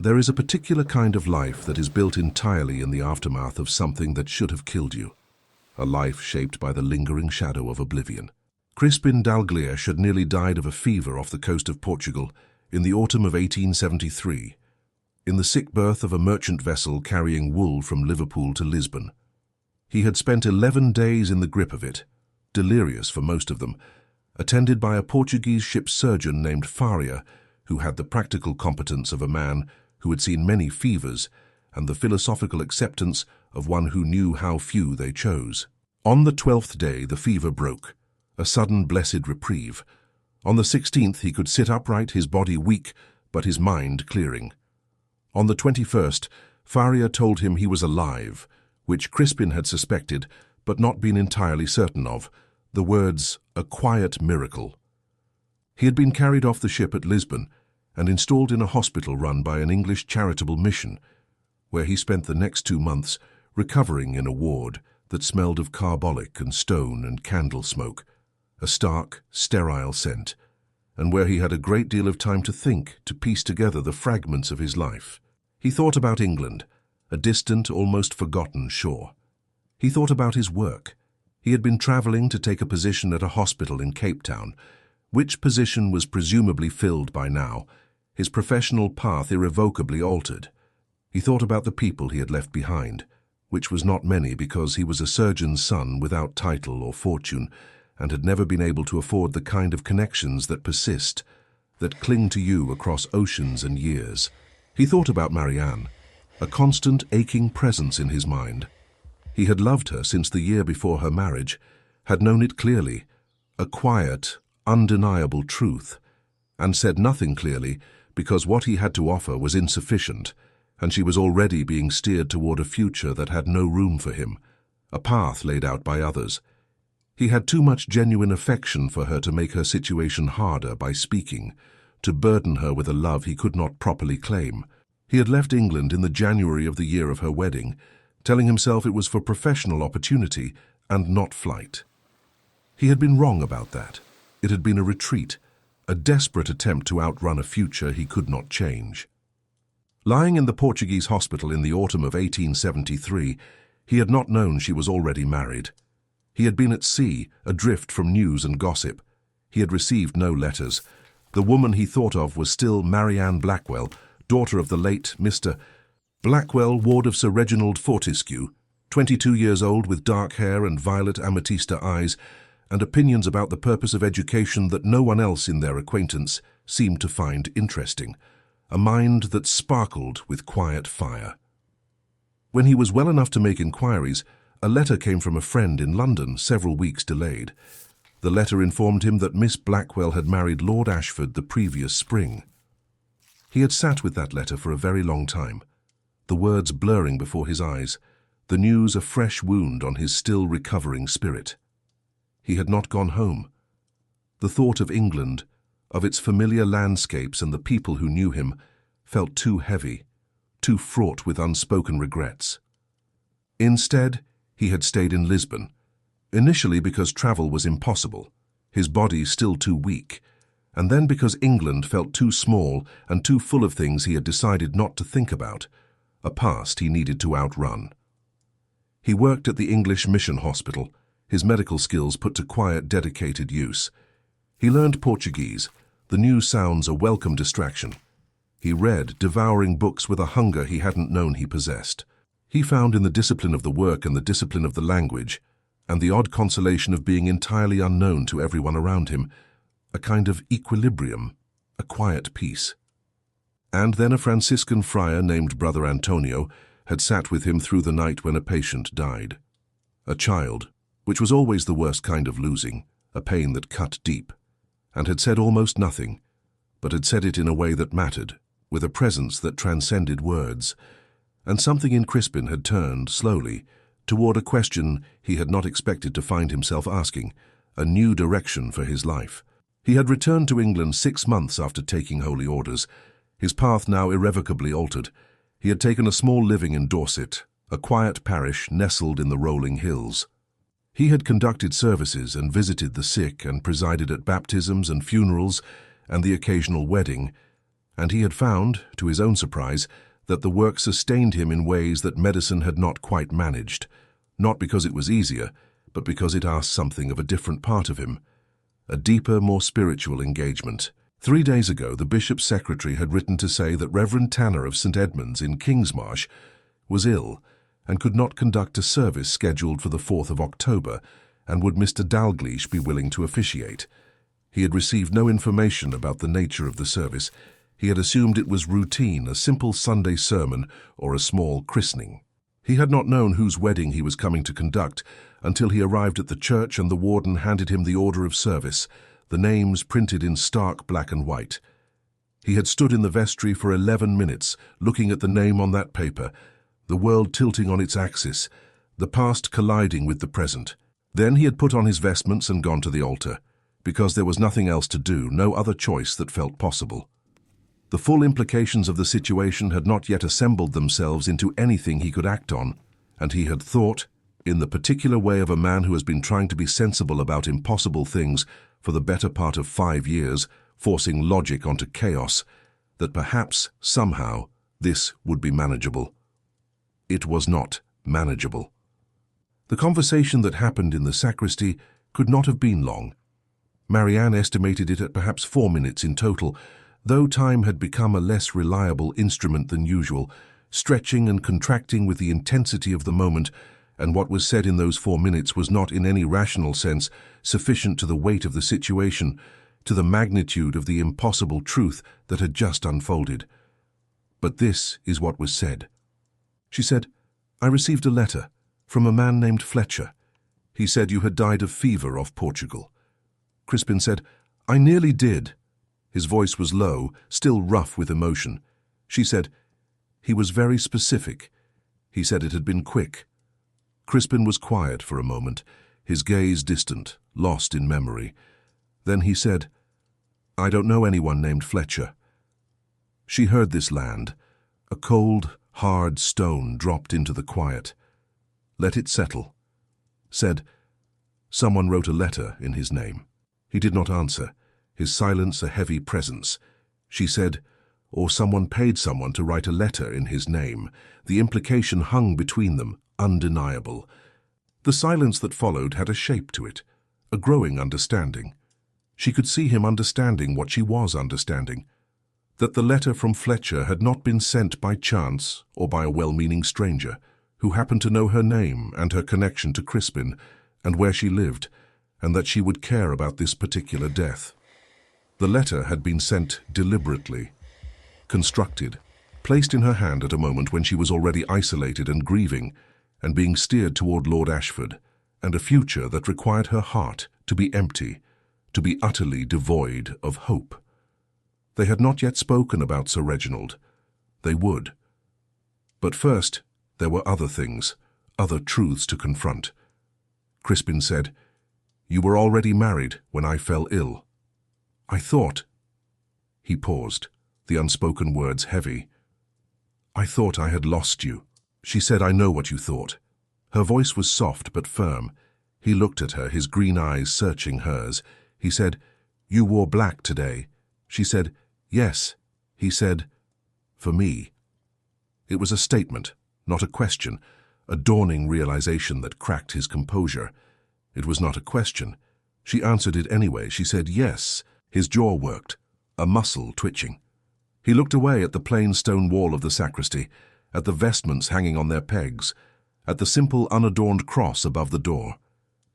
There is a particular kind of life that is built entirely in the aftermath of something that should have killed you, a life shaped by the lingering shadow of oblivion. Crispin Dalglish had nearly died of a fever off the coast of Portugal in the autumn of 1873, in the sick berth of a merchant vessel carrying wool from Liverpool to Lisbon. He had spent 11 days in the grip of it, delirious for most of them, attended by a Portuguese ship's surgeon named Faria, who had the practical competence of a man who had seen many fevers and the philosophical acceptance of one who knew how few they chose. On the 12th day the fever broke, a sudden blessed reprieve. On the 16th he could sit upright, his body weak, but his mind clearing. On the 21st, Faria told him he was alive, which Crispin had suspected, but not been entirely certain of, the words, "a quiet miracle." He had been carried off the ship at Lisbon and installed in a hospital run by an English charitable mission, where he spent the next 2 months recovering in a ward that smelled of carbolic and stone and candle smoke, a stark, sterile scent, and where he had a great deal of time to think, to piece together the fragments of his life. He thought about England, a distant, almost forgotten shore. He thought about his work. He had been travelling to take a position at a hospital in Cape Town, which position was presumably filled by now, his professional path irrevocably altered. He thought about the people he had left behind, which was not many because he was a surgeon's son without title or fortune, and had never been able to afford the kind of connections that persist, that cling to you across oceans and years. He thought about Marianne, a constant aching presence in his mind. He had loved her since the year before her marriage, had known it clearly, a quiet, undeniable truth, and said nothing clearly because what he had to offer was insufficient, and she was already being steered toward a future that had no room for him, a path laid out by others. He had too much genuine affection for her to make her situation harder by speaking, to burden her with a love he could not properly claim. He had left England in the January of the year of her wedding, telling himself it was for professional opportunity and not flight. He had been wrong about that. It had been a retreat, a desperate attempt to outrun a future he could not change. Lying in the Portuguese hospital in the autumn of 1873, he had not known she was already married. He had been at sea, adrift from news and gossip. He had received no letters. The woman he thought of was still Marianne Blackwell, daughter of the late Mr. Blackwell, ward of Sir Reginald Fortescue, 22 years old with dark hair and violet amethysta eyes, and opinions about the purpose of education that no one else in their acquaintance seemed to find interesting, a mind that sparkled with quiet fire. When he was well enough to make inquiries, a letter came from a friend in London, several weeks delayed. The letter informed him that Miss Blackwell had married Lord Ashford the previous spring. He had sat with that letter for a very long time, the words blurring before his eyes, the news a fresh wound on his still recovering spirit. He had not gone home. The thought of England, of its familiar landscapes and the people who knew him, felt too heavy, too fraught with unspoken regrets. Instead, he had stayed in Lisbon, initially because travel was impossible, his body still too weak, and then because England felt too small and too full of things he had decided not to think about, a past he needed to outrun. He worked at the English Mission Hospital, his medical skills put to quiet, dedicated use. He learned Portuguese, the new sounds a welcome distraction. He read, devouring books with a hunger he hadn't known he possessed. He found in the discipline of the work and the discipline of the language, and the odd consolation of being entirely unknown to everyone around him, a kind of equilibrium, a quiet peace. And then a Franciscan friar named Brother Antonio had sat with him through the night when a patient died. A child, which was always the worst kind of losing, a pain that cut deep, and had said almost nothing, but had said it in a way that mattered, with a presence that transcended words, and something in Crispin had turned, slowly, toward a question he had not expected to find himself asking, a new direction for his life. He had returned to England 6 months after taking holy orders, his path now irrevocably altered. He had taken a small living in Dorset, a quiet parish nestled in the rolling hills. He had conducted services and visited the sick and presided at baptisms and funerals and the occasional wedding, and he had found, to his own surprise, that the work sustained him in ways that medicine had not quite managed, not because it was easier, but because it asked something of a different part of him, a deeper, more spiritual engagement. 3 days ago, the bishop's secretary had written to say that Reverend Tanner of St. Edmunds in Kingsmarsh was ill and could not conduct a service scheduled for the 4th of October, and would Mr. Dalgleish be willing to officiate. He had received no information about the nature of the service. He had assumed it was routine, a simple Sunday sermon or a small christening. He had not known whose wedding he was coming to conduct until he arrived at the church and the warden handed him the order of service, the names printed in stark black and white. He had stood in the vestry for 11 minutes, looking at the name on that paper, the world tilting on its axis, the past colliding with the present. Then he had put on his vestments and gone to the altar, because there was nothing else to do, no other choice that felt possible. The full implications of the situation had not yet assembled themselves into anything he could act on, and he had thought, in the particular way of a man who has been trying to be sensible about impossible things for the better part of 5 years, forcing logic onto chaos, that perhaps, somehow, this would be manageable. It was not manageable. The conversation that happened in the sacristy could not have been long. Marianne estimated it at perhaps 4 minutes in total, though time had become a less reliable instrument than usual, stretching and contracting with the intensity of the moment, and what was said in those 4 minutes was not in any rational sense sufficient to the weight of the situation, to the magnitude of the impossible truth that had just unfolded. But this is what was said. She said, "I received a letter from a man named Fletcher. He said you had died of fever off Portugal." Crispin said, "I nearly did." His voice was low, still rough with emotion. She said, "He was very specific. He said it had been quick." Crispin was quiet for a moment, his gaze distant, lost in memory. Then he said, "I don't know anyone named Fletcher." She heard this land, a cold, hard stone dropped into the quiet. let it settle. Said, someone wrote a letter in his name. He did not answer, his silence a heavy presence. She said, or someone paid someone to write a letter in his name. The implication hung between them, undeniable. The silence that followed had a shape to it, a growing understanding. She could see him understanding what she was understanding, that the letter from Fletcher had not been sent by chance or by a well-meaning stranger who happened to know her name and her connection to Crispin and where she lived, and that she would care about this particular death. The letter had been sent deliberately, constructed, placed in her hand at a moment when she was already isolated and grieving, and being steered toward Lord Ashford, and a future that required her heart to be empty, to be utterly devoid of hope. They had not yet spoken about Sir Reginald. They would. But first, there were other things, other truths to confront. Crispin said, "You were already married when I fell ill." "I thought—" He paused, the unspoken words heavy. "I thought I had lost you." She said, "I know what you thought." Her voice was soft but firm. He looked at her, his green eyes searching hers. He said, "You wore black today." She said, "Yes." He said, "For me." It was a statement, not a question, a dawning realization that cracked his composure. It was not a question. She answered it anyway. She said, "Yes." His jaw worked, a muscle twitching. He looked away at the plain stone wall of the sacristy, at the vestments hanging on their pegs, at the simple unadorned cross above the door.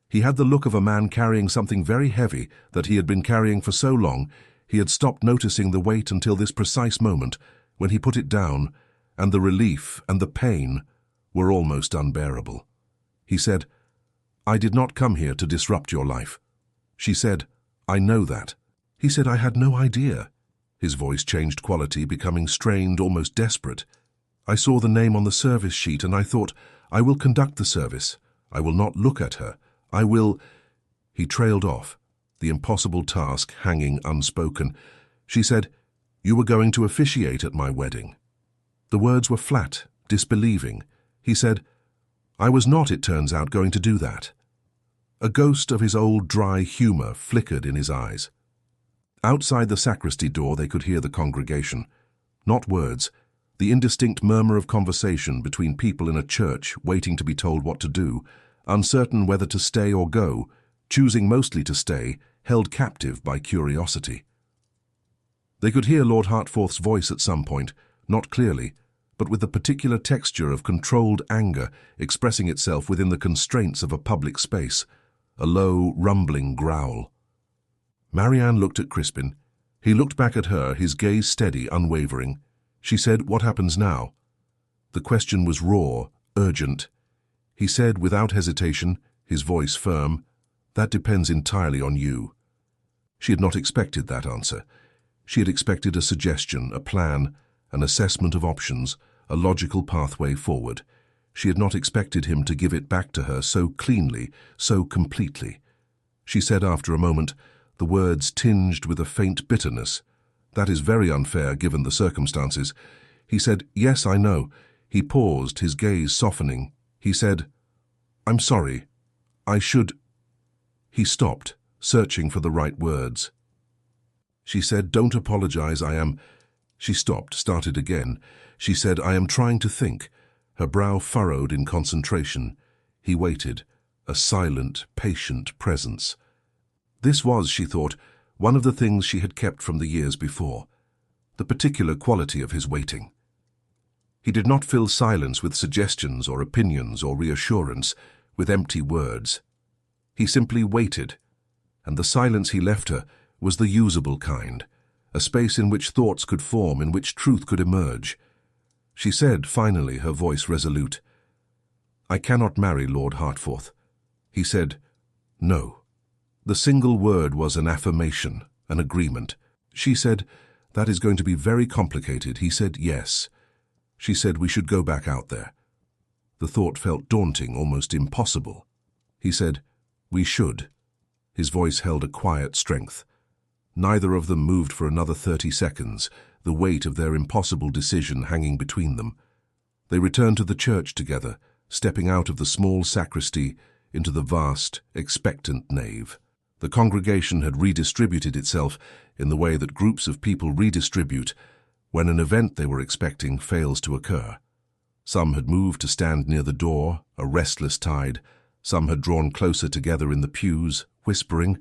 He had the look of a man carrying something very heavy that he had been carrying for so long he had stopped noticing the weight until this precise moment when he put it down, and the relief and the pain were almost unbearable. He said, "I did not come here to disrupt your life." She said, "I know that." He said, "I had no idea." His voice changed quality, becoming strained, almost desperate. "I saw the name on the service sheet and I thought, I will conduct the service. I will not look at her. I will—" He trailed off, the impossible task hanging unspoken. She said, "You were going to officiate at my wedding." The words were flat, disbelieving. He said, "I was not, it turns out, going to do that." A ghost of his old dry humor flickered in his eyes. Outside the sacristy door they could hear the congregation. Not words, the indistinct murmur of conversation between people in a church waiting to be told what to do, uncertain whether to stay or go, choosing mostly to stay, held captive by curiosity. They could hear Lord Hertford's voice at some point, not clearly, but with the particular texture of controlled anger expressing itself within the constraints of a public space, a low, rumbling growl. Marianne looked at Crispin. He looked back at her, his gaze steady, unwavering. She said, "What happens now?" The question was raw, urgent. He said without hesitation, his voice firm, "That depends entirely on you." She had not expected that answer. She had expected a suggestion, a plan, an assessment of options, a logical pathway forward. She had not expected him to give it back to her so cleanly, so completely. She said after a moment, the words tinged with a faint bitterness, "That is very unfair given the circumstances." He said, "Yes, I know." He paused, his gaze softening. He said, "I'm sorry. I should—" He stopped, searching for the right words. She said, "Don't apologize, I am—" She stopped, started again. She said, "I am trying to think." Her brow furrowed in concentration. He waited, a silent, patient presence. This was, she thought, one of the things she had kept from the years before, the particular quality of his waiting. He did not fill silence with suggestions or opinions or reassurance, with empty words. He simply waited, and the silence he left her was the usable kind, a space in which thoughts could form, in which truth could emerge. She said, finally, her voice resolute, "I cannot marry Lord Hertford." He said, "No." The single word was an affirmation, an agreement. She said, "That is going to be very complicated." He said, "Yes." She said, "We should go back out there." The thought felt daunting, almost impossible. He said, "We should." His voice held a quiet strength. Neither of them moved for another 30 seconds, the weight of their impossible decision hanging between them. They returned to the church together, stepping out of the small sacristy into the vast, expectant nave. The congregation had redistributed itself in the way that groups of people redistribute when an event they were expecting fails to occur. Some had moved to stand near the door, a restless tide. Some had drawn closer together in the pews, whispering.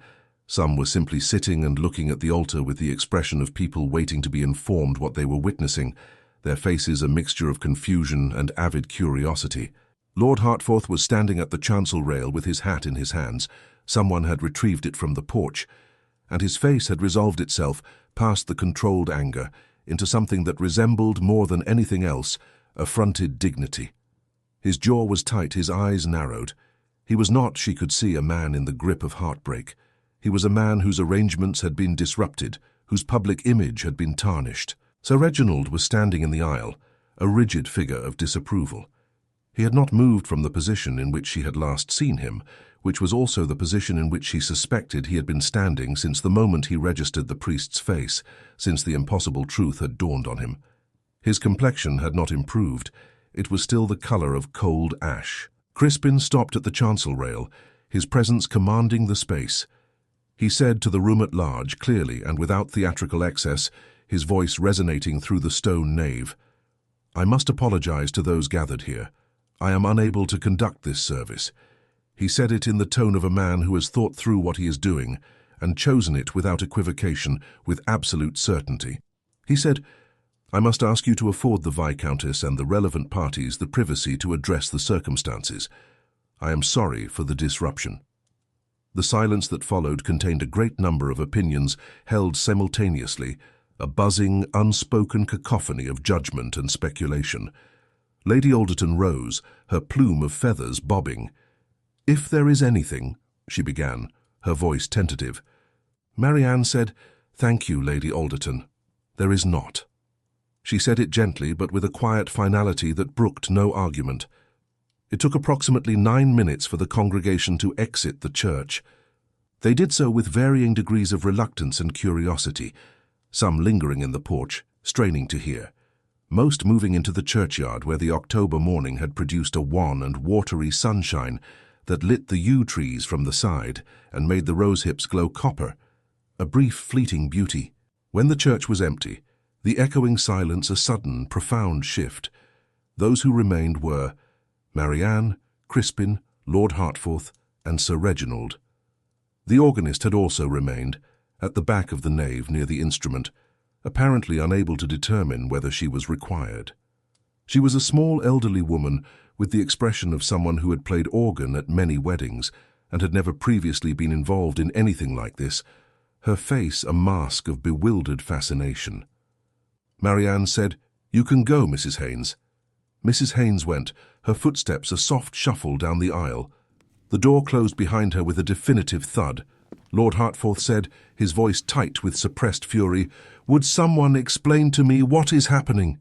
Some were simply sitting and looking at the altar with the expression of people waiting to be informed what they were witnessing, their faces a mixture of confusion and avid curiosity. Lord Hertford was standing at the chancel rail with his hat in his hands. Someone had retrieved it from the porch, and his face had resolved itself past the controlled anger into something that resembled more than anything else affronted dignity. His jaw was tight, his eyes narrowed. He was not, she could see, a man in the grip of heartbreak. He was a man whose arrangements had been disrupted, whose public image had been tarnished. Sir Reginald was standing in the aisle, a rigid figure of disapproval. He had not moved from the position in which she had last seen him, which was also the position in which she suspected he had been standing since the moment he registered the priest's face, since the impossible truth had dawned on him. His complexion had not improved. It was still the colour of cold ash. Crispin stopped at the chancel rail, his presence commanding the space. He said to the room at large, clearly and without theatrical excess, his voice resonating through the stone nave, "I must apologize to those gathered here. I am unable to conduct this service." He said it in the tone of a man who has thought through what he is doing and chosen it without equivocation, with absolute certainty. He said, "I must ask you to afford the Viscountess and the relevant parties the privacy to address the circumstances. I am sorry for the disruption." The silence that followed contained a great number of opinions held simultaneously, a buzzing, unspoken cacophony of judgment and speculation. Lady Alderton rose, her plume of feathers bobbing. "If there is anything," she began, her voice tentative. Marianne said, "Thank you, Lady Alderton. There is not." She said it gently, but with a quiet finality that brooked no argument. It took approximately 9 minutes for the congregation to exit the church. They did so with varying degrees of reluctance and curiosity, some lingering in the porch, straining to hear, most moving into the churchyard where the October morning had produced a wan and watery sunshine that lit the yew trees from the side and made the rose-hips glow copper, a brief fleeting beauty. When the church was empty, the echoing silence a sudden, profound shift. Those who remained were Marianne, Crispin, Lord Hertford, and Sir Reginald. The organist had also remained, at the back of the nave near the instrument, apparently unable to determine whether she was required. She was a small elderly woman with the expression of someone who had played organ at many weddings and had never previously been involved in anything like this, her face a mask of bewildered fascination. Marianne said, "You can go, Mrs. Haynes." Mrs. Haynes went, her footsteps a soft shuffle down the aisle. The door closed behind her with a definitive thud. Lord Hertford said, his voice tight with suppressed fury, "Would someone explain to me what is happening?"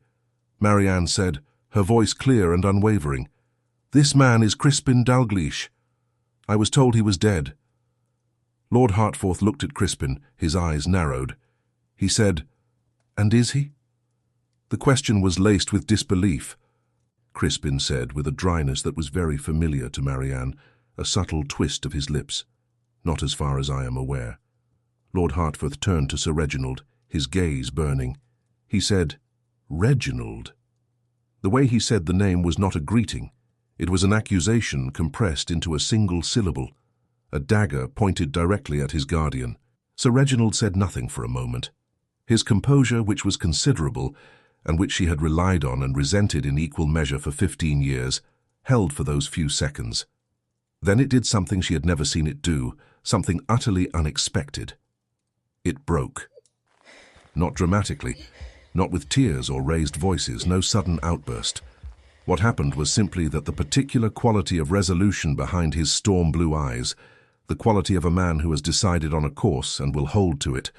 Marianne said, her voice clear and unwavering, "This man is Crispin Dalgleish. I was told he was dead." Lord Hertford looked at Crispin, his eyes narrowed. He said, "And is he?" The question was laced with disbelief. Crispin said, with a dryness that was very familiar to Marianne, a subtle twist of his lips. "Not as far as I am aware." Lord Hertford turned to Sir Reginald, his gaze burning. He said, "Reginald." The way he said the name was not a greeting. It was an accusation compressed into a single syllable, a dagger pointed directly at his guardian. Sir Reginald said nothing for a moment. His composure, which was considerable, and which she had relied on and resented in equal measure for 15 years, held for those few seconds. Then it did something she had never seen it do, something utterly unexpected. It broke. Not dramatically, not with tears or raised voices, no sudden outburst. What happened was simply that the particular quality of resolution behind his storm-blue eyes, the quality of a man who has decided on a course and will hold to it,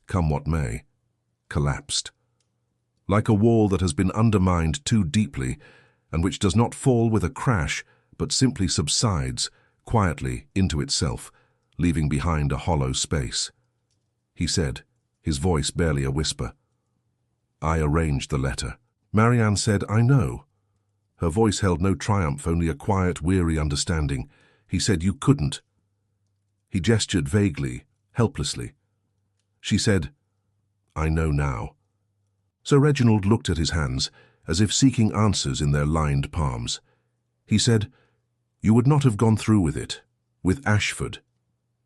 come what may, collapsed. Like a wall that has been undermined too deeply, and which does not fall with a crash, but simply subsides, quietly, into itself, leaving behind a hollow space. He said, his voice barely a whisper, "I arranged the letter." Marianne said, "I know." Her voice held no triumph, only a quiet, weary understanding. He said, "You couldn't." He gestured vaguely, helplessly. She said, "I know now." Sir Reginald looked at his hands, as if seeking answers in their lined palms. He said, "You would not have gone through with it, with Ashford."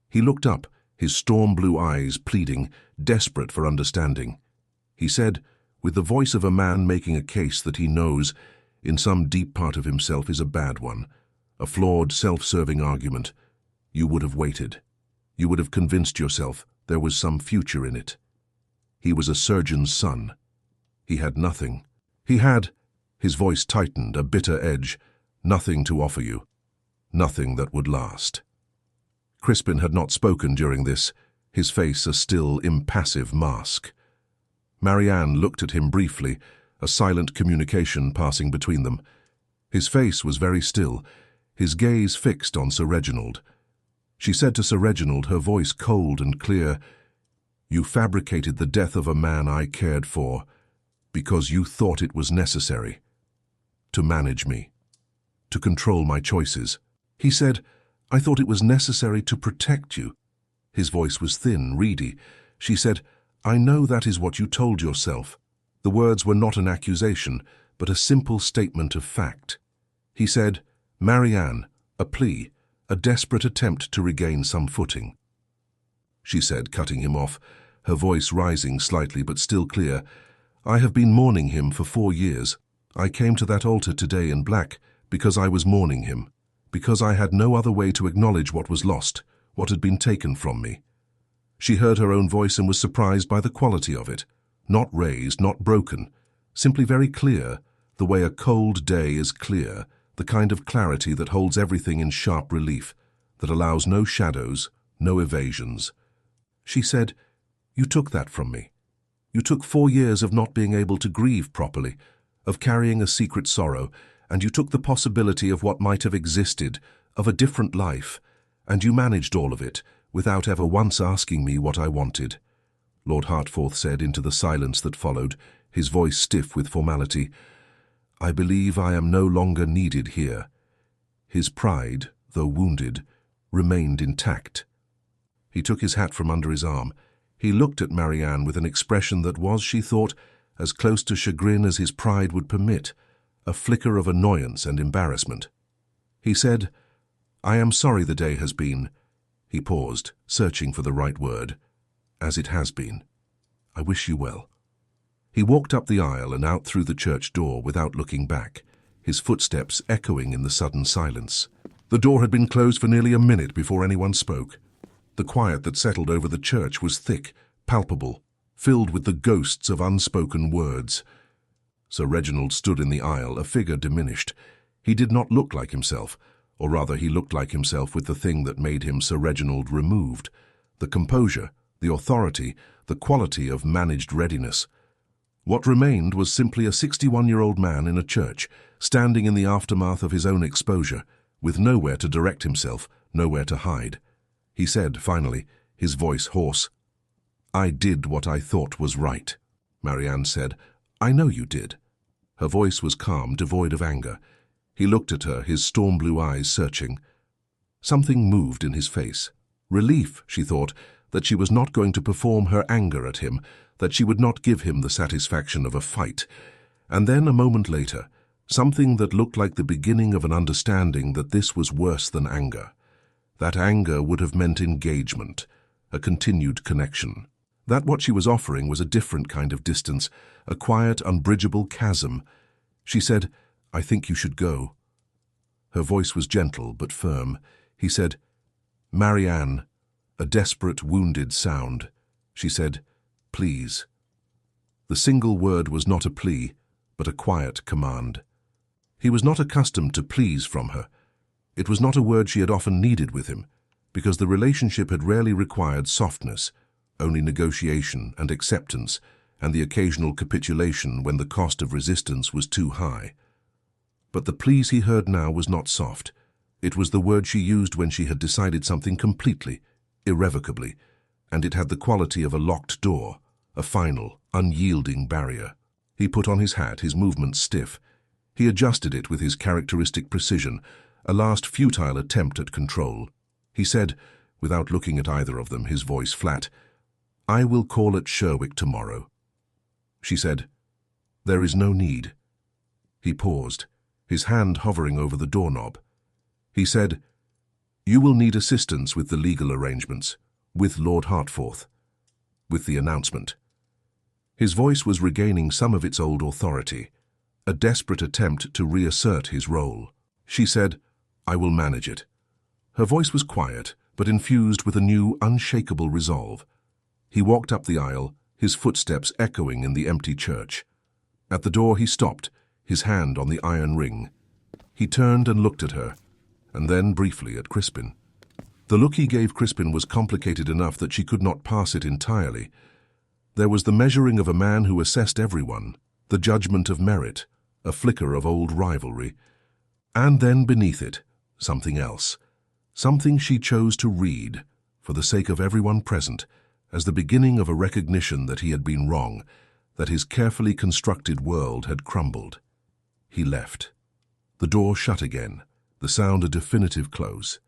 He looked up, his storm-blue eyes pleading, desperate for understanding. He said, with the voice of a man making a case that he knows, in some deep part of himself, is a bad one, a flawed, self-serving argument, "You would have waited. You would have convinced yourself there was some future in it." He was a surgeon's son. He had nothing. He had, his voice tightened, a bitter edge, nothing to offer you. Nothing that would last. Crispin had not spoken during this, his face a still, impassive mask. Marianne looked at him briefly, a silent communication passing between them. His face was very still, his gaze fixed on Sir Reginald. She said to Sir Reginald, her voice cold and clear, "You fabricated the death of a man I cared for because you thought it was necessary to manage me, to control my choices." He said, "I thought it was necessary to protect you." His voice was thin, reedy. She said, "I know that is what you told yourself." The words were not an accusation, but a simple statement of fact. He said, "Marianne, a plea, a desperate attempt to regain some footing." She said, cutting him off, her voice rising slightly but still clear, "I have been mourning him for 4 years. I came to that altar today in black because I was mourning him, because I had no other way to acknowledge what was lost, what had been taken from me." She heard her own voice and was surprised by the quality of it. Not raised, not broken, simply very clear, the way a cold day is clear, the kind of clarity that holds everything in sharp relief, that allows no shadows, no evasions. She said, "You took that from me. You took 4 years of not being able to grieve properly, of carrying a secret sorrow, and you took the possibility of what might have existed, of a different life, and you managed all of it without ever once asking me what I wanted." Lord Hertford said into the silence that followed, his voice stiff with formality, "I believe I am no longer needed here." His pride, though wounded, remained intact. He took his hat from under his arm. He looked at Marianne with an expression that was, she thought, as close to chagrin as his pride would permit, a flicker of annoyance and embarrassment. He said, "I am sorry the day has been—" He paused, searching for the right word. "As it has been. I wish you well." He walked up the aisle and out through the church door without looking back, his footsteps echoing in the sudden silence. The door had been closed for nearly a minute before anyone spoke. The quiet that settled over the church was thick, palpable, filled with the ghosts of unspoken words. Sir Reginald stood in the aisle, a figure diminished. He did not look like himself, or rather he looked like himself with the thing that made him Sir Reginald removed, the composure, the authority, the quality of managed readiness. What remained was simply a 61-year-old man in a church, standing in the aftermath of his own exposure, with nowhere to direct himself, nowhere to hide. He said, finally, his voice hoarse, "I did what I thought was right." Marianne said, "I know you did." Her voice was calm, devoid of anger. He looked at her, his storm-blue eyes searching. Something moved in his face. Relief, she thought, that she was not going to perform her anger at him, that she would not give him the satisfaction of a fight. And then, a moment later, something that looked like the beginning of an understanding that this was worse than anger. That anger would have meant engagement, a continued connection. That what she was offering was a different kind of distance, a quiet, unbridgeable chasm. She said, "I think you should go." Her voice was gentle but firm. He said, "Marianne," a desperate, wounded sound. She said, "Please." The single word was not a plea, but a quiet command. He was not accustomed to pleas from her. It was not a word she had often needed with him, because the relationship had rarely required softness, only negotiation and acceptance, and the occasional capitulation when the cost of resistance was too high. But the please he heard now was not soft. It was the word she used when she had decided something completely, irrevocably, and it had the quality of a locked door, a final, unyielding barrier. He put on his hat, his movements stiff. He adjusted it with his characteristic precision, a last futile attempt at control. He said, without looking at either of them, his voice flat, "I will call at Sherwick tomorrow." She said, "There is no need." He paused, his hand hovering over the doorknob. He said, "You will need assistance with the legal arrangements, with Lord Hertford, with the announcement." His voice was regaining some of its old authority, a desperate attempt to reassert his role. She said, "I will manage it." Her voice was quiet, but infused with a new, unshakable resolve. He walked up the aisle, his footsteps echoing in the empty church. At the door he stopped, his hand on the iron ring. He turned and looked at her, and then briefly at Crispin. The look he gave Crispin was complicated enough that she could not pass it entirely. There was the measuring of a man who assessed everyone, the judgment of merit, a flicker of old rivalry. And then beneath it, something else. Something she chose to read, for the sake of everyone present, as the beginning of a recognition that he had been wrong, that his carefully constructed world had crumbled. He left. The door shut again, the sound a definitive close.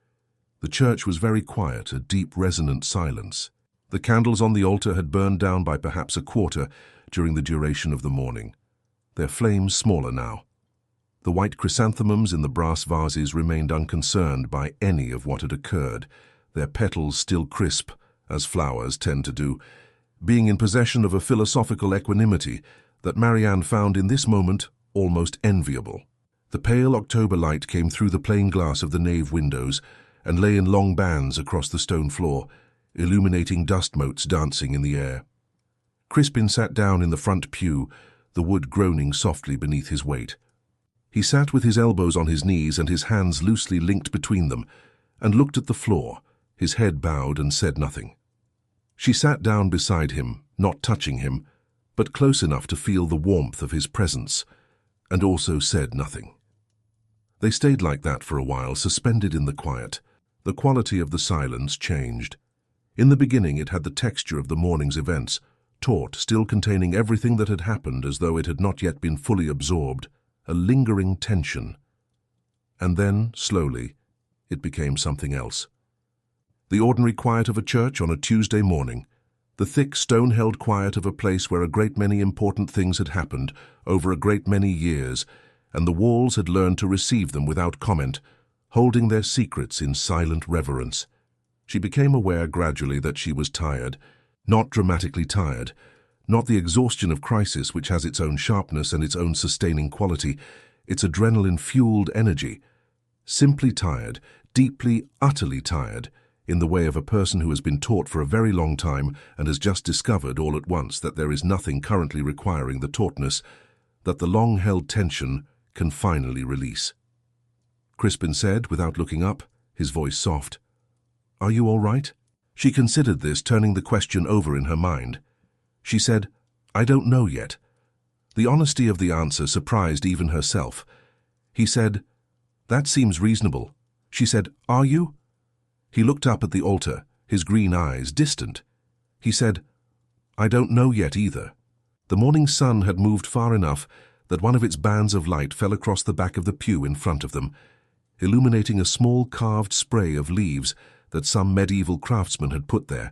The church was very quiet, a deep, resonant silence. The candles on the altar had burned down by perhaps a quarter during the duration of the morning, their flames smaller now. The white chrysanthemums in the brass vases remained unconcerned by any of what had occurred, their petals still crisp, as flowers tend to do, being in possession of a philosophical equanimity that Marianne found in this moment almost enviable. The pale October light came through the plain glass of the nave windows and lay in long bands across the stone floor, illuminating dust motes dancing in the air. Crispin sat down in the front pew, the wood groaning softly beneath his weight. He sat with his elbows on his knees and his hands loosely linked between them, and looked at the floor, his head bowed, and said nothing. She sat down beside him, not touching him, but close enough to feel the warmth of his presence, and also said nothing. They stayed like that for a while, suspended in the quiet. The quality of the silence changed. In the beginning it had the texture of the morning's events, taut, still containing everything that had happened as though it had not yet been fully absorbed, a lingering tension. And then, slowly, it became something else. The ordinary quiet of a church on a Tuesday morning, the thick, stone-held quiet of a place where a great many important things had happened over a great many years, and the walls had learned to receive them without comment, holding their secrets in silent reverence. She became aware gradually that she was tired, not dramatically tired, not the exhaustion of crisis which has its own sharpness and its own sustaining quality, its adrenaline-fueled energy. Simply tired, deeply, utterly tired, in the way of a person who has been taught for a very long time and has just discovered all at once that there is nothing currently requiring the tautness, that the long-held tension can finally release. Crispin said, without looking up, his voice soft, "Are you all right?" She considered this, turning the question over in her mind. She said, "I don't know yet." The honesty of the answer surprised even herself. He said, "That seems reasonable." She said, "Are you?" He looked up at the altar, his green eyes distant. He said, "I don't know yet either." The morning sun had moved far enough that one of its bands of light fell across the back of the pew in front of them, illuminating a small carved spray of leaves that some medieval craftsman had put there,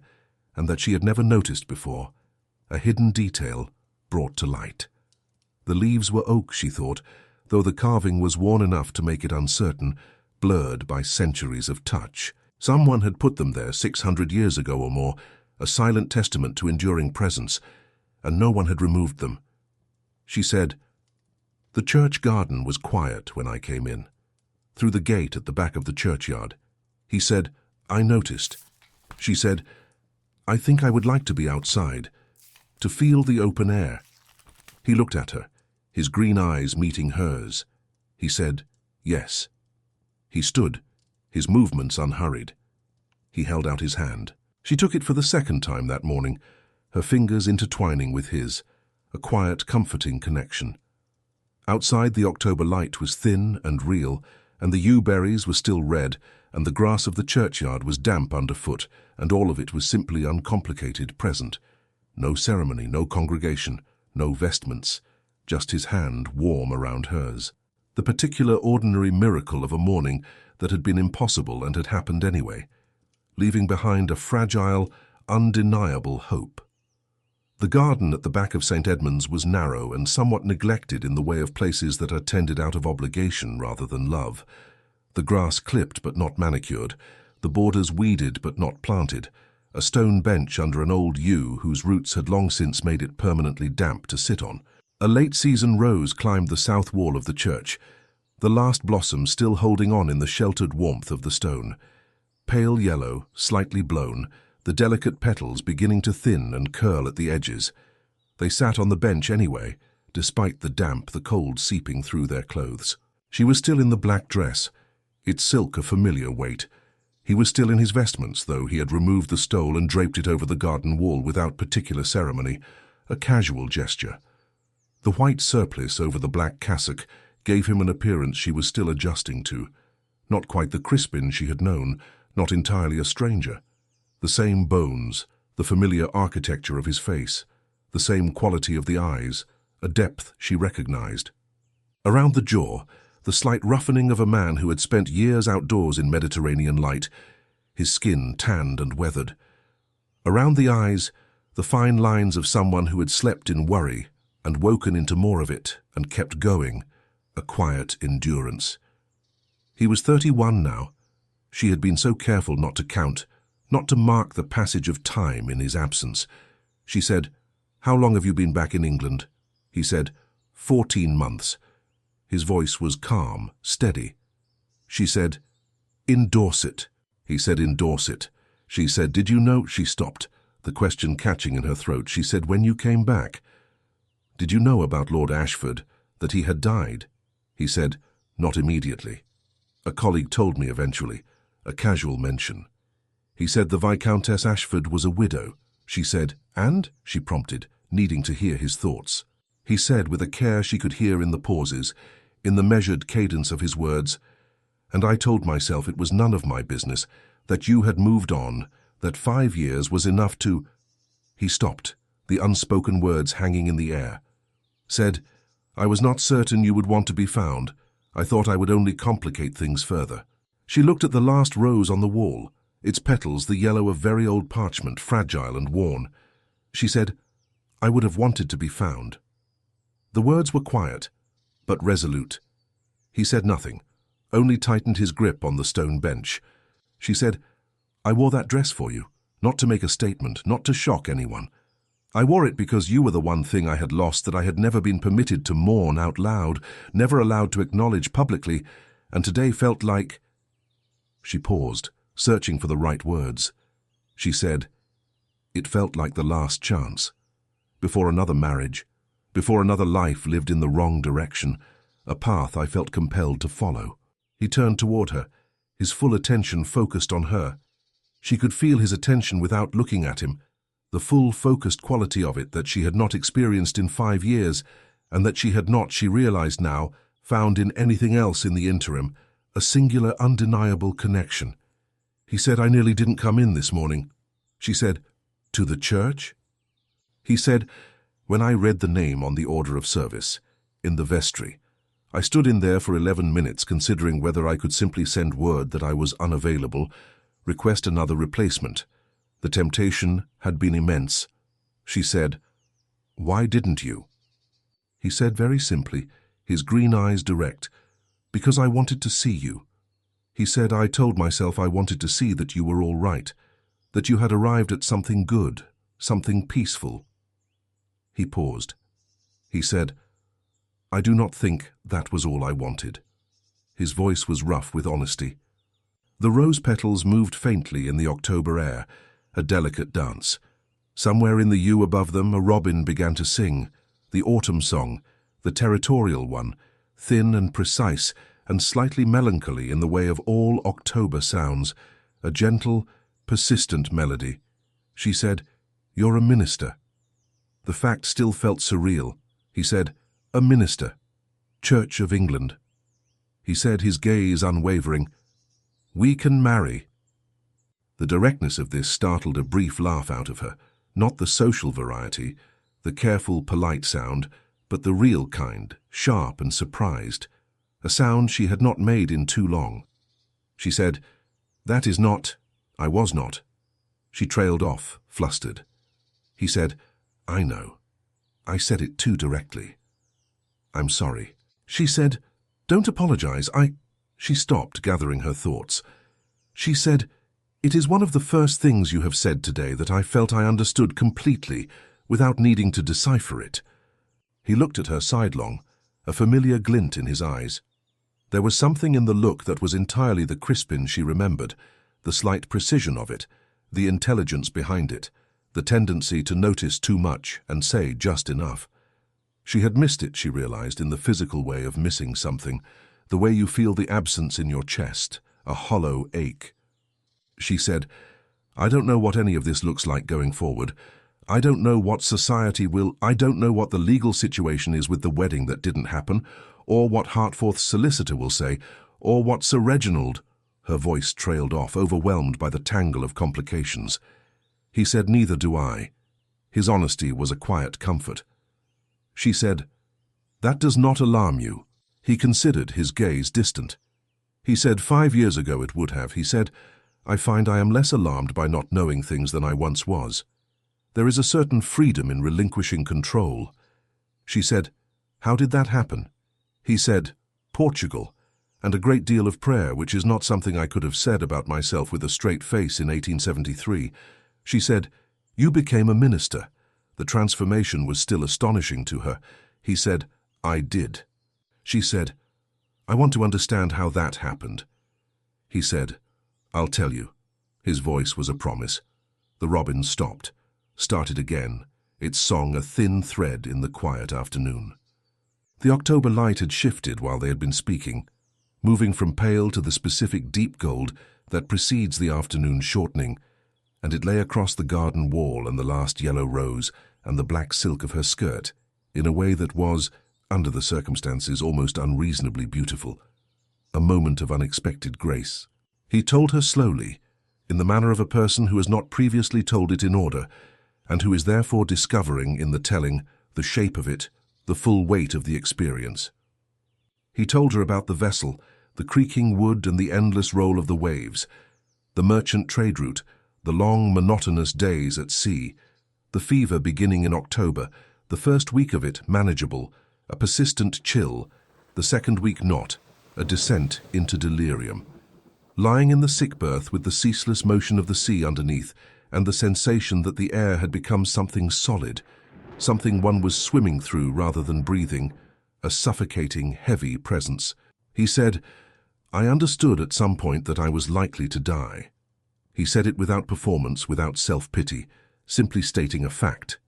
and that she had never noticed before, a hidden detail brought to light. The leaves were oak, she thought, though the carving was worn enough to make it uncertain, blurred by centuries of touch. Someone had put them there 600 years ago or more, a silent testament to enduring presence, and no one had removed them. She said, "The church garden was quiet when I came in, through the gate at the back of the churchyard." He said, "I noticed." She said, "I think I would like to be outside, to feel the open air." He looked at her, his green eyes meeting hers. He said, "Yes." He stood, his movements unhurried. He held out his hand. She took it for the second time that morning, her fingers intertwining with his, a quiet, comforting connection. Outside, the October light was thin and real, and the yew berries were still red, and the grass of the churchyard was damp underfoot, and all of it was simply uncomplicated, present. No ceremony, no congregation, no vestments, just his hand warm around hers. the particular ordinary miracle of a morning that had been impossible and had happened anyway, leaving behind a fragile, undeniable hope. The garden at the back of St. Edmund's was narrow and somewhat neglected in the way of places that are tended out of obligation rather than love. The grass clipped but not manicured, the borders weeded but not planted, a stone bench under an old yew whose roots had long since made it permanently damp to sit on. A late-season rose climbed the south wall of the church, the last blossom still holding on in the sheltered warmth of the stone. Pale yellow, slightly blown, the delicate petals beginning to thin and curl at the edges. They sat on the bench anyway, despite the damp, the cold seeping through their clothes. She was still in the black dress, its silk a familiar weight. He was still in his vestments, though he had removed the stole and draped it over the garden wall without particular ceremony, a casual gesture. The white surplice over the black cassock gave him an appearance she was still adjusting to. Not quite the Crispin she had known, not entirely a stranger. The same bones, the familiar architecture of his face, the same quality of the eyes, a depth she recognized. Around the jaw, the slight roughening of a man who had spent years outdoors in Mediterranean light, his skin tanned and weathered. Around the eyes, the fine lines of someone who had slept in worry and woken into more of it and kept going, a quiet endurance. He was 31 now. She had been so careful not to count, not to mark the passage of time in his absence. She said, "How long have you been back in England?" He said, 14 months. His voice was calm, steady. She said, "In Dorset." He said, "In Dorset." She said, "Did you know—" She stopped, the question catching in her throat. She said, "When you came back." "Did you know about Lord Ashford, that he had died?" He said, "Not immediately. A colleague told me eventually, a casual mention." He said the Viscountess Ashford was a widow. She said, "And?" she prompted, needing to hear his thoughts. He said with a care she could hear in the pauses, in the measured cadence of his words, "And I told myself it was none of my business, that you had moved on, that 5 years was enough to—" He stopped, the unspoken words hanging in the air. Said, "I was not certain you would want to be found. I thought I would only complicate things further." She looked at the last rose on the wall, its petals the yellow of very old parchment, fragile and worn. She said, "I would have wanted to be found." The words were quiet, but resolute. He said nothing, only tightened his grip on the stone bench. She said, "I wore that dress for you, not to make a statement, not to shock anyone. I wore it because you were the one thing I had lost that I had never been permitted to mourn out loud, never allowed to acknowledge publicly, and today felt like—" She paused, searching for the right words. She said, "It felt like the last chance. Before another marriage, before another life lived in the wrong direction, a path I felt compelled to follow." He turned toward her, his full attention focused on her. She could feel his attention without looking at him, the full focused quality of it that she had not experienced in 5 years, and that she had not, she realized now, found in anything else in the interim, a singular, undeniable connection. He said, "I nearly didn't come in this morning." She said, "To the church?" He said, "When I read the name on the order of service, in the vestry, I stood in there for 11 minutes considering whether I could simply send word that I was unavailable, request another replacement. The temptation had been immense." She said, "Why didn't you?" He said very simply, his green eyes direct, "Because I wanted to see you." He said, "I told myself I wanted to see that you were all right, that you had arrived at something good, something peaceful." He paused. He said, "I do not think that was all I wanted." His voice was rough with honesty. The rose petals moved faintly in the October air, a delicate dance. Somewhere in the yew above them, a robin began to sing, the autumn song, the territorial one, thin and precise and slightly melancholy in the way of all October sounds, a gentle, persistent melody. She said, "You're a minister." The fact still felt surreal. He said, "A minister. Church of England." He said, his gaze unwavering, "We can marry." The directness of this startled a brief laugh out of her, not the social variety, the careful, polite sound, but the real kind, sharp and surprised. a sound she had not made in too long. She said, "That is not, I was not." She trailed off, flustered. He said, "I know. I said it too directly. I'm sorry." She said, "Don't apologize. She stopped, gathering her thoughts. She said, "It is one of the first things you have said today that I felt I understood completely, without needing to decipher it." He looked at her sidelong, a familiar glint in his eyes. There was something in the look that was entirely the Crispin she remembered, the slight precision of it, the intelligence behind it, the tendency to notice too much and say just enough. She had missed it, she realized, in the physical way of missing something, the way you feel the absence in your chest, a hollow ache. She said, "I don't know what any of this looks like going forward. I don't know what society will, I don't know what the legal situation is with the wedding that didn't happen, or what Hartforth's solicitor will say, or what Sir Reginald—" Her voice trailed off, overwhelmed by the tangle of complications. He said, "Neither do I." His honesty was a quiet comfort. She said, "That does not alarm you." He considered, his gaze distant. He said, 5 years ago it would have. He said, "I find I am less alarmed by not knowing things than I once was. There is a certain freedom in relinquishing control." She said, "How did that happen?" He said, "Portugal, and a great deal of prayer, which is not something I could have said about myself with a straight face in 1873. She said, "You became a minister." The transformation was still astonishing to her. He said, "I did." She said, "I want to understand how that happened." He said, "I'll tell you." His voice was a promise. The robin stopped, started again, its song a thin thread in the quiet afternoon. The October light had shifted while they had been speaking, moving from pale to the specific deep gold that precedes the afternoon shortening, and it lay across the garden wall and the last yellow rose and the black silk of her skirt in a way that was, under the circumstances, almost unreasonably beautiful, a moment of unexpected grace. He told her slowly, in the manner of a person who has not previously told it in order, and who is therefore discovering in the telling the shape of it, the full weight of the experience. He told her about the vessel, the creaking wood and the endless roll of the waves, the merchant trade route, the long monotonous days at sea, the fever beginning in October, the first week of it manageable, a persistent chill, the second week not, a descent into delirium. Lying in the sick berth with the ceaseless motion of the sea underneath and the sensation that the air had become something solid, something one was swimming through rather than breathing, a suffocating, heavy presence. He said, "I understood at some point that I was likely to die." He said it without performance, without self-pity, simply stating a fact.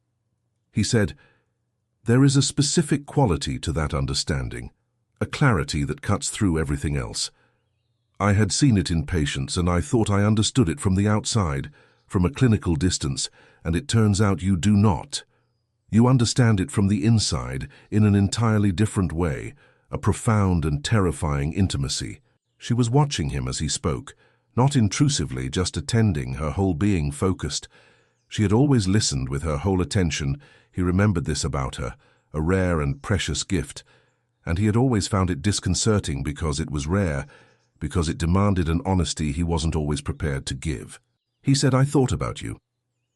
He said, "There is a specific quality to that understanding, a clarity that cuts through everything else. I had seen it in patients, and I thought I understood it from the outside, from a clinical distance, and it turns out you do not. You understand it from the inside in an entirely different way, a profound and terrifying intimacy." She was watching him as he spoke, not intrusively, just attending, her whole being focused. She had always listened with her whole attention. He remembered this about her, a rare and precious gift, and he had always found it disconcerting because it was rare, because it demanded an honesty he wasn't always prepared to give. He said, "I thought about you."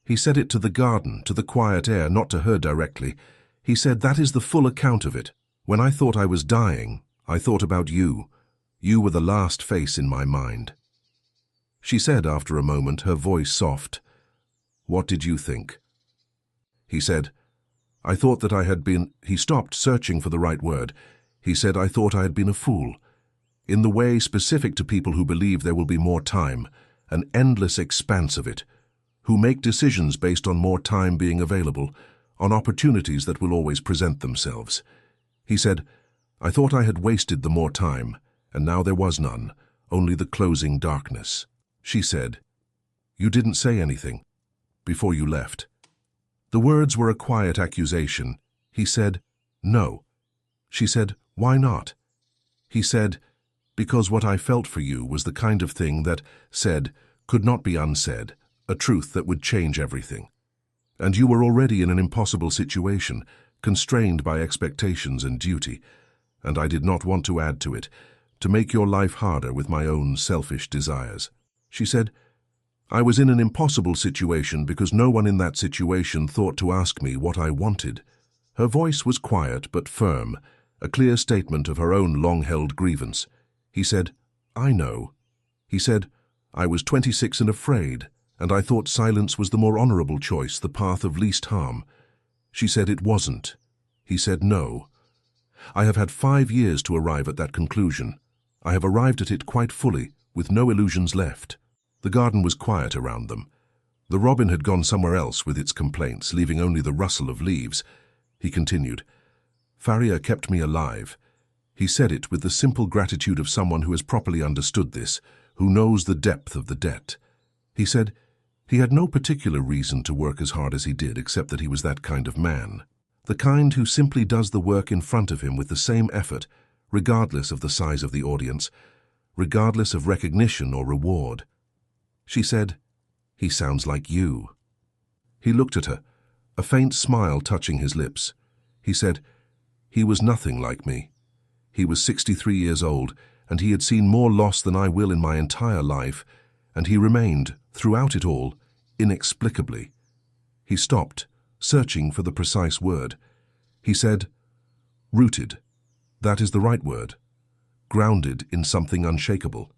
He said it to the garden, to the quiet air, not to her directly. He said, "That is the full account of it. When I thought I was dying, I thought about you. You were the last face in my mind." She said after a moment, her voice soft, "What did you think?" He said, "I thought that I had been—" He stopped, searching for the right word. He said, "I thought I had been a fool. In the way specific to people who believe there will be more time, an endless expanse of it, who make decisions based on more time being available, on opportunities that will always present themselves." He said, "I thought I had wasted the more time, and now there was none, only the closing darkness." She said, "You didn't say anything before you left." The words were a quiet accusation. He said, "No." She said, "Why not?" He said, "Because what I felt for you was the kind of thing that, said, could not be unsaid, a truth that would change everything. And you were already in an impossible situation, constrained by expectations and duty. and I did not want to add to it, to make your life harder with my own selfish desires. She said, I was in an impossible situation because no one in that situation thought to ask me what I wanted. Her voice was quiet but firm, a clear statement of her own long-held grievance. He said, I know. He said, I was 26 and afraid, and I thought silence was the more honorable choice, the path of least harm. She said it wasn't. He said no. I have had 5 years to arrive at that conclusion. I have arrived at it quite fully, with no illusions left. The garden was quiet around them. The robin had gone somewhere else with its complaints, leaving only the rustle of leaves. He continued, Farrier kept me alive. He said it with the simple gratitude of someone who has properly understood this, who knows the depth of the debt. He said he had no particular reason to work as hard as he did, except that he was that kind of man. The kind who simply does the work in front of him with the same effort, regardless of the size of the audience, regardless of recognition or reward. She said, he sounds like you. He looked at her, a faint smile touching his lips. He said, he was nothing like me. He was 63 years old, and he had seen more loss than I will in my entire life, and he remained, throughout it all, inexplicably. He stopped, searching for the precise word. He said, rooted. That is the right word. Grounded in something unshakable.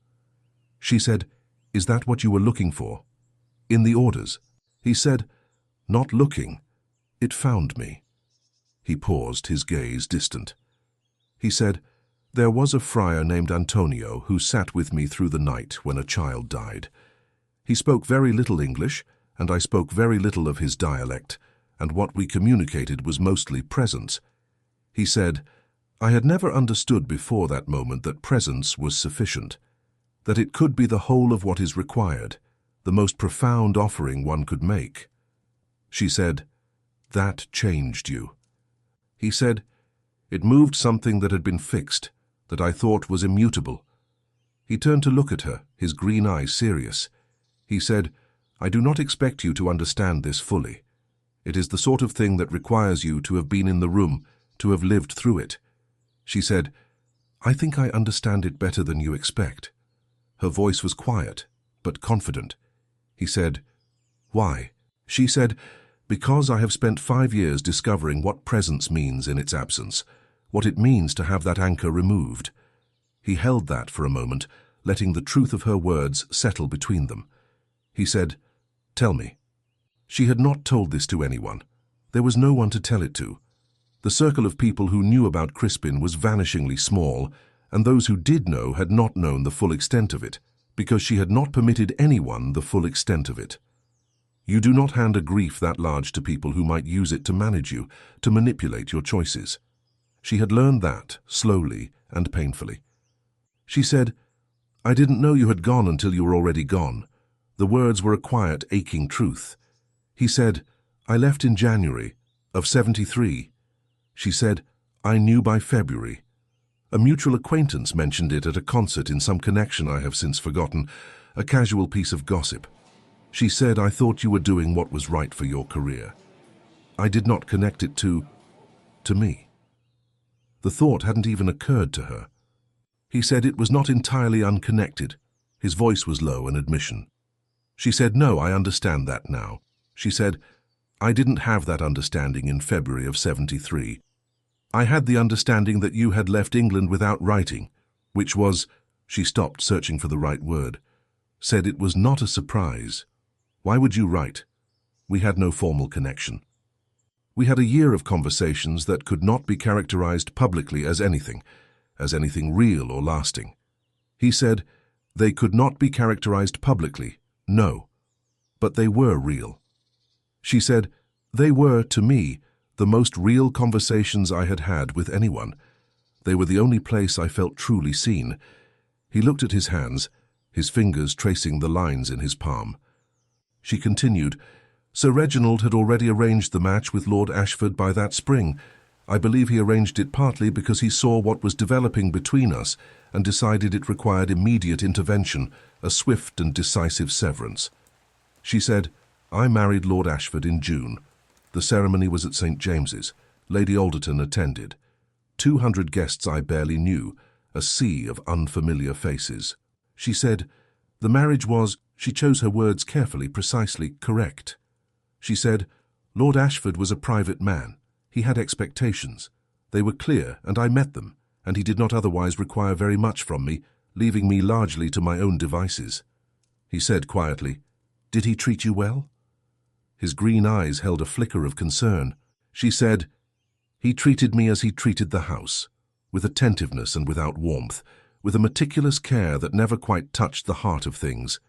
She said, is that what you were looking for? In the orders. He said, not looking. It found me. He paused, his gaze distant. He said, there was a friar named Antonio who sat with me through the night when a child died. He spoke very little English, and I spoke very little of his dialect, and what we communicated was mostly presence. He said, I had never understood before that moment that presence was sufficient, that it could be the whole of what is required, the most profound offering one could make. She said, that changed you. He said, it moved something that had been fixed, that I thought was immutable. He turned to look at her, his green eyes serious. He said, I do not expect you to understand this fully. It is the sort of thing that requires you to have been in the room, to have lived through it. She said, I think I understand it better than you expect. Her voice was quiet, but confident. He said, why? She said, because I have spent 5 years discovering what presence means in its absence, what it means to have that anchor removed. He held that for a moment, letting the truth of her words settle between them. He said, tell me. She had not told this to anyone. There was no one to tell it to. The circle of people who knew about Crispin was vanishingly small, and those who did know had not known the full extent of it, because she had not permitted anyone the full extent of it. You do not hand a grief that large to people who might use it to manage you, to manipulate your choices. She had learned that, slowly and painfully. She said, I didn't know you had gone until you were already gone. The words were a quiet, aching truth. He said, I left in January, of 73. She said, I knew by February. A mutual acquaintance mentioned it at a concert in some connection I have since forgotten, a casual piece of gossip. She said, I thought you were doing what was right for your career. I did not connect it to me. The thought hadn't even occurred to her. He said it was not entirely unconnected. His voice was low, an admission. She said, no, I understand that now. She said, I didn't have that understanding in February of 73. I had the understanding that you had left England without writing, which was, she stopped searching for the right word, said it was not a surprise. Why would you write? We had no formal connection. We had a year of conversations that could not be characterized publicly as anything real or lasting. He said, they could not be characterized publicly, no, but they were real. She said, they were, to me, the most real conversations I had had with anyone. They were the only place I felt truly seen. He looked at his hands, his fingers tracing the lines in his palm. She continued, Sir Reginald had already arranged the match with Lord Ashford by that spring. I believe he arranged it partly because he saw what was developing between us and decided it required immediate intervention, a swift and decisive severance. She said, I married Lord Ashford in June. The ceremony was at St. James's. Lady Alderton attended. 200 guests I barely knew, a sea of unfamiliar faces. She said, the marriage was, she chose her words carefully, precisely, correct. She said, Lord Ashford was a private man. He had expectations. They were clear, and I met them, and he did not otherwise require very much from me, leaving me largely to my own devices. He said quietly, did he treat you well? His green eyes held a flicker of concern. She said, he treated me as he treated the house, with attentiveness and without warmth, with a meticulous care that never quite touched the heart of things.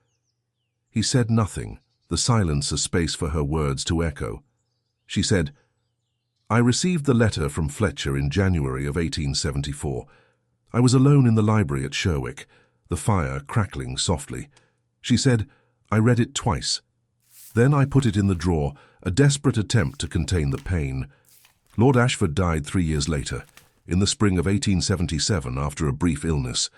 He said nothing, the silence a space for her words to echo. She said, I received the letter from Fletcher in January of 1874. I was alone in the library at Sherwick, the fire crackling softly. She said, I read it twice. Then I put it in the drawer, a desperate attempt to contain the pain. Lord Ashford died 3 years later, in the spring of 1877 after a brief illness.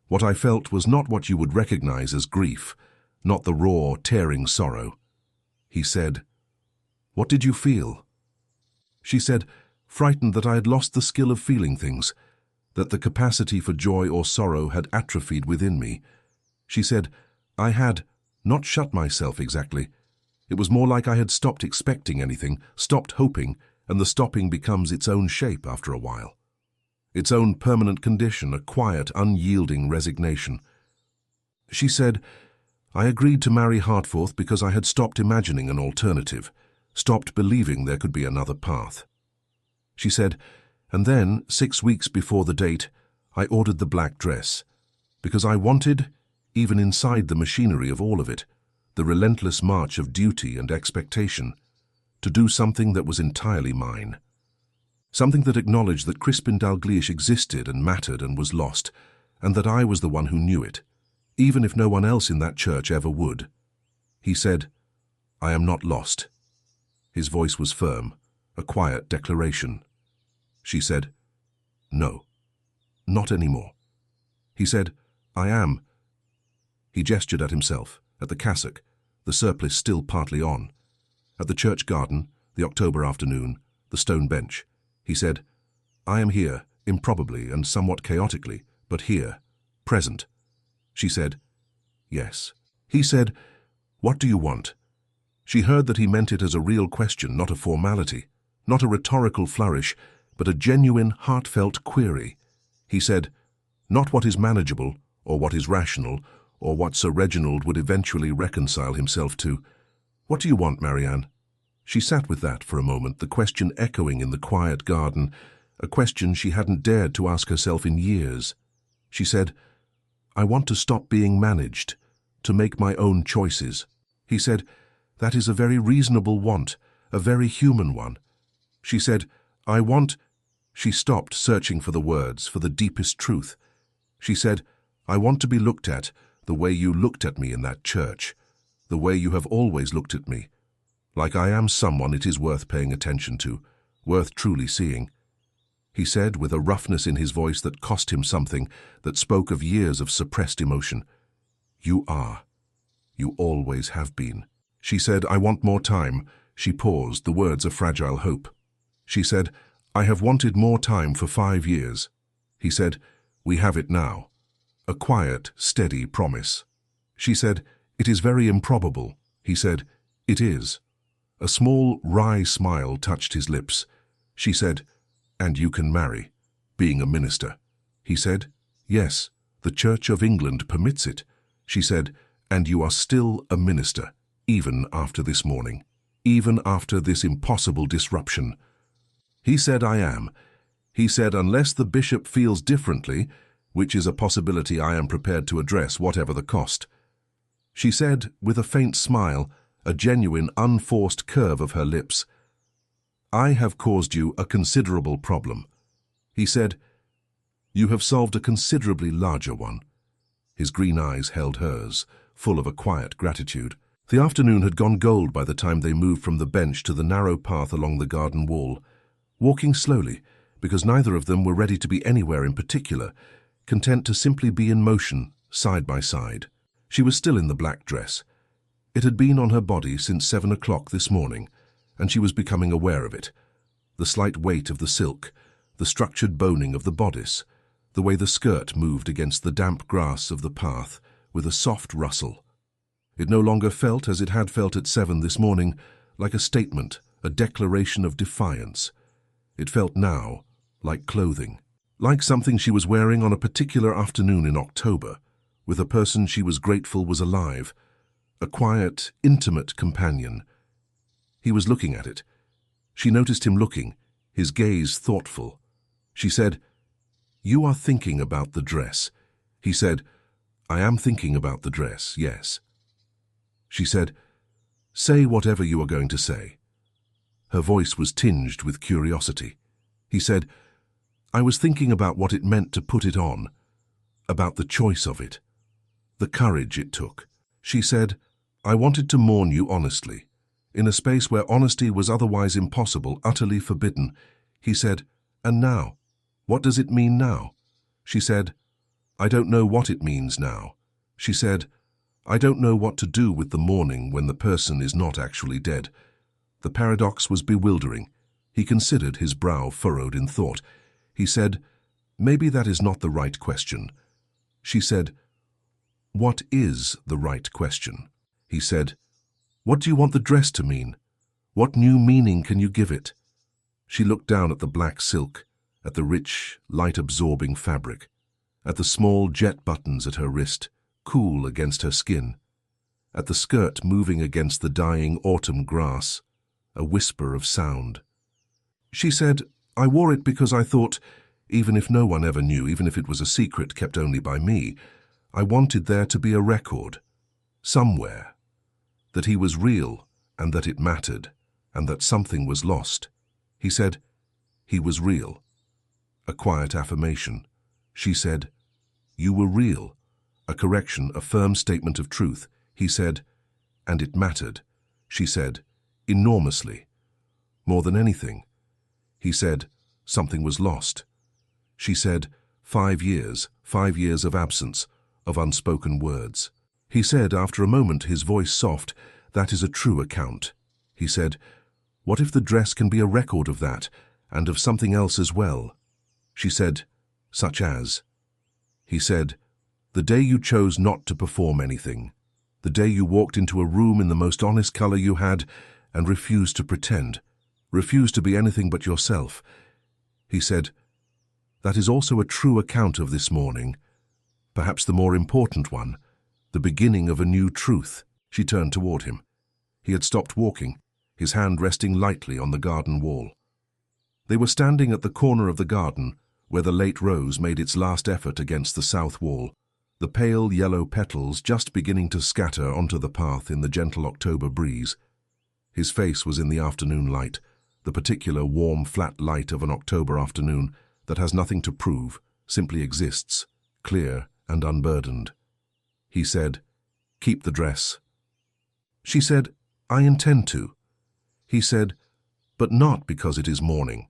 What I felt was not what you would recognize as grief, not the raw, tearing sorrow. He said, what did you feel? She said, frightened that I had lost the skill of feeling things, that the capacity for joy or sorrow had atrophied within me. She said, I had not shut myself exactly. It was more like I had stopped expecting anything, stopped hoping, and the stopping becomes its own shape after a while. Its own permanent condition, a quiet, unyielding resignation. She said, I agreed to marry Hartforth because I had stopped imagining an alternative, stopped believing there could be another path. She said, and then, 6 weeks before the date, I ordered the black dress, because I wanted, even inside the machinery of all of it, the relentless march of duty and expectation, to do something that was entirely mine. Something that acknowledged that Crispin Dalgleish existed and mattered and was lost, and that I was the one who knew it, even if no one else in that church ever would. He said, I am not lost. His voice was firm, a quiet declaration. She said, no, not anymore. He said, I am. He gestured at himself, at the cassock, the surplice still partly on, at the church garden, the October afternoon, the stone bench. He said, I am here, improbably and somewhat chaotically, but here, present. She said, yes. He said, what do you want? She heard that he meant it as a real question, not a formality, not a rhetorical flourish, but a genuine, heartfelt query. He said, not what is manageable, or what is rational, or what Sir Reginald would eventually reconcile himself to. What do you want, Marianne? She sat with that for a moment, the question echoing in the quiet garden, a question she hadn't dared to ask herself in years. She said, I want to stop being managed, to make my own choices. He said, that is a very reasonable want, a very human one. She said, I want... She stopped, searching for the words, for the deepest truth. She said, I want to be looked at the way you looked at me in that church, the way you have always looked at me, like I am someone it is worth paying attention to, worth truly seeing. He said, with a roughness in his voice that cost him something, that spoke of years of suppressed emotion, you are. You always have been. She said, I want more time. She paused, the words a fragile hope. She said, I have wanted more time for 5 years. He said, we have it now. A quiet, steady promise. She said, it is very improbable. He said, it is. A small, wry smile touched his lips. She said, and you can marry, being a minister. He said, yes, the Church of England permits it. She said, and you are still a minister, even after this morning, even after this impossible disruption. He said, I am. He said, unless the bishop feels differently, which is a possibility I am prepared to address, whatever the cost. She said, with a faint smile, a genuine, unforced curve of her lips, I have caused you a considerable problem. He said, you have solved a considerably larger one. His green eyes held hers, full of a quiet gratitude. The afternoon had gone gold by the time they moved from the bench to the narrow path along the garden wall, walking slowly, because neither of them were ready to be anywhere in particular, content to simply be in motion, side by side. She was still in the black dress. It had been on her body since 7 o'clock this morning, and she was becoming aware of it. The slight weight of the silk, the structured boning of the bodice, the way the skirt moved against the damp grass of the path with a soft rustle. It no longer felt, as it had felt at 7 this morning, like a statement, a declaration of defiance. It felt now like clothing, like something she was wearing on a particular afternoon in October, with a person she was grateful was alive, a quiet, intimate companion. He was looking at it. She noticed him looking, his gaze thoughtful. She said, "You are thinking about the dress." He said, "I am thinking about the dress, yes." She said, "Say whatever you are going to say." Her voice was tinged with curiosity. He said, "I was thinking about what it meant to put it on, about the choice of it, the courage it took." She said, "I wanted to mourn you honestly, in a space where honesty was otherwise impossible, utterly forbidden." He said, "And now? What does it mean now?" She said, "I don't know what it means now." She said, "I don't know what to do with the mourning when the person is not actually dead." The paradox was bewildering. He considered, his brow furrowed in thought. He said, "Maybe that is not the right question." She said, "What is the right question?" He said, "What do you want the dress to mean? What new meaning can you give it?" She looked down at the black silk, at the rich, light-absorbing fabric, at the small jet buttons at her wrist, cool against her skin, at the skirt moving against the dying autumn grass, a whisper of sound. She said, "I wore it because I thought, even if no one ever knew, even if it was a secret kept only by me, I wanted there to be a record, somewhere, that he was real and that it mattered, and that something was lost." He said, "He was real." A quiet affirmation. She said, "You were real." A correction, a firm statement of truth. He said, "And it mattered." She said, "Enormously. More than anything." He said, "Something was lost." She said, 5 years, 5 years of absence, of unspoken words." He said, after a moment, his voice soft, "That is a true account." He said, "What if the dress can be a record of that, and of something else as well?" She said, "Such as?" He said, "The day you chose not to perform anything, the day you walked into a room in the most honest color you had and refused to pretend, refused to be anything but yourself." He said, "That is also a true account of this morning, perhaps the more important one, the beginning of a new truth." She turned toward him. He had stopped walking, his hand resting lightly on the garden wall. They were standing at the corner of the garden, where the late rose made its last effort against the south wall, the pale yellow petals just beginning to scatter onto the path in the gentle October breeze. His face was in the afternoon light, the particular warm, flat light of an October afternoon that has nothing to prove, simply exists, clear and unburdened. He said, "Keep the dress." She said, "I intend to." He said, "But not because it is mourning."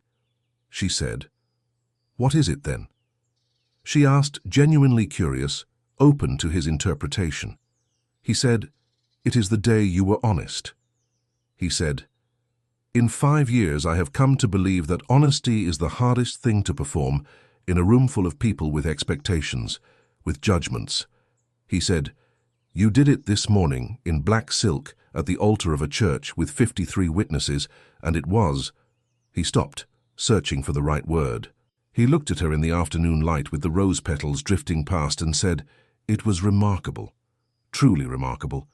She said, "What is it then?" She asked, genuinely curious, open to his interpretation. He said, "It is the day you were honest." He said, "In 5 years I have come to believe that honesty is the hardest thing to perform in a room full of people with expectations, with judgments." He said, "You did it this morning in black silk at the altar of a church with 53 witnesses, and it was—" He stopped, searching for the right word. He looked at her in the afternoon light with the rose petals drifting past and said, "It was remarkable, truly remarkable."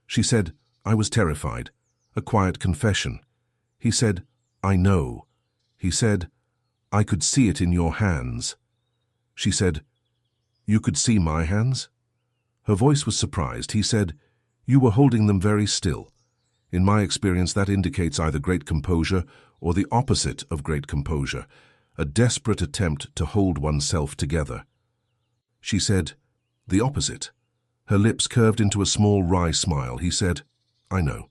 She said, "I was terrified." A quiet confession. He said, "I know." He said, "I could see it in your hands." She said, "You could see my hands?" Her voice was surprised. He said, "You were holding them very still. In my experience, that indicates either great composure or the opposite of great composure, a desperate attempt to hold oneself together." She said, "The opposite." Her lips curved into a small wry smile. He said, "I know."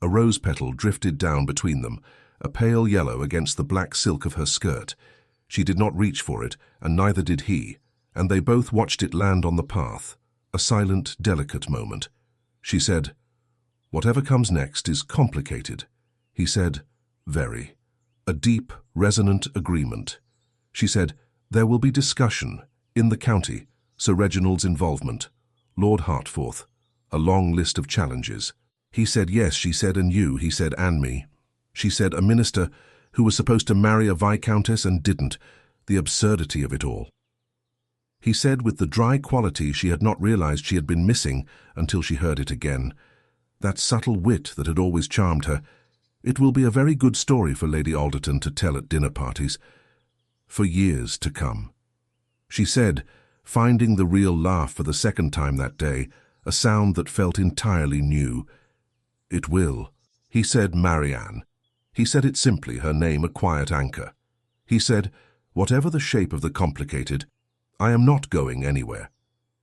A rose petal drifted down between them, a pale yellow against the black silk of her skirt. She did not reach for it, and neither did he, and they both watched it land on the path, a silent, delicate moment. She said, "Whatever comes next is complicated." He said, "Very." A deep, resonant agreement. She said, "There will be discussion, in the county, Sir Reginald's involvement, Lord Hertford, a long list of challenges. He said yes, she said, and you, he said, and me. She said a minister who was supposed to marry a viscountess and didn't, the absurdity of it all." He said with the dry quality she had not realized she had been missing until she heard it again, that subtle wit that had always charmed her. "It will be a very good story for Lady Alderton to tell at dinner parties, for years to come." She said, finding the real laugh for the second time that day, a sound that felt entirely new. "It will." He said Marianne. He said it simply, her name a quiet anchor. He said, "Whatever the shape of the complicated, I am not going anywhere."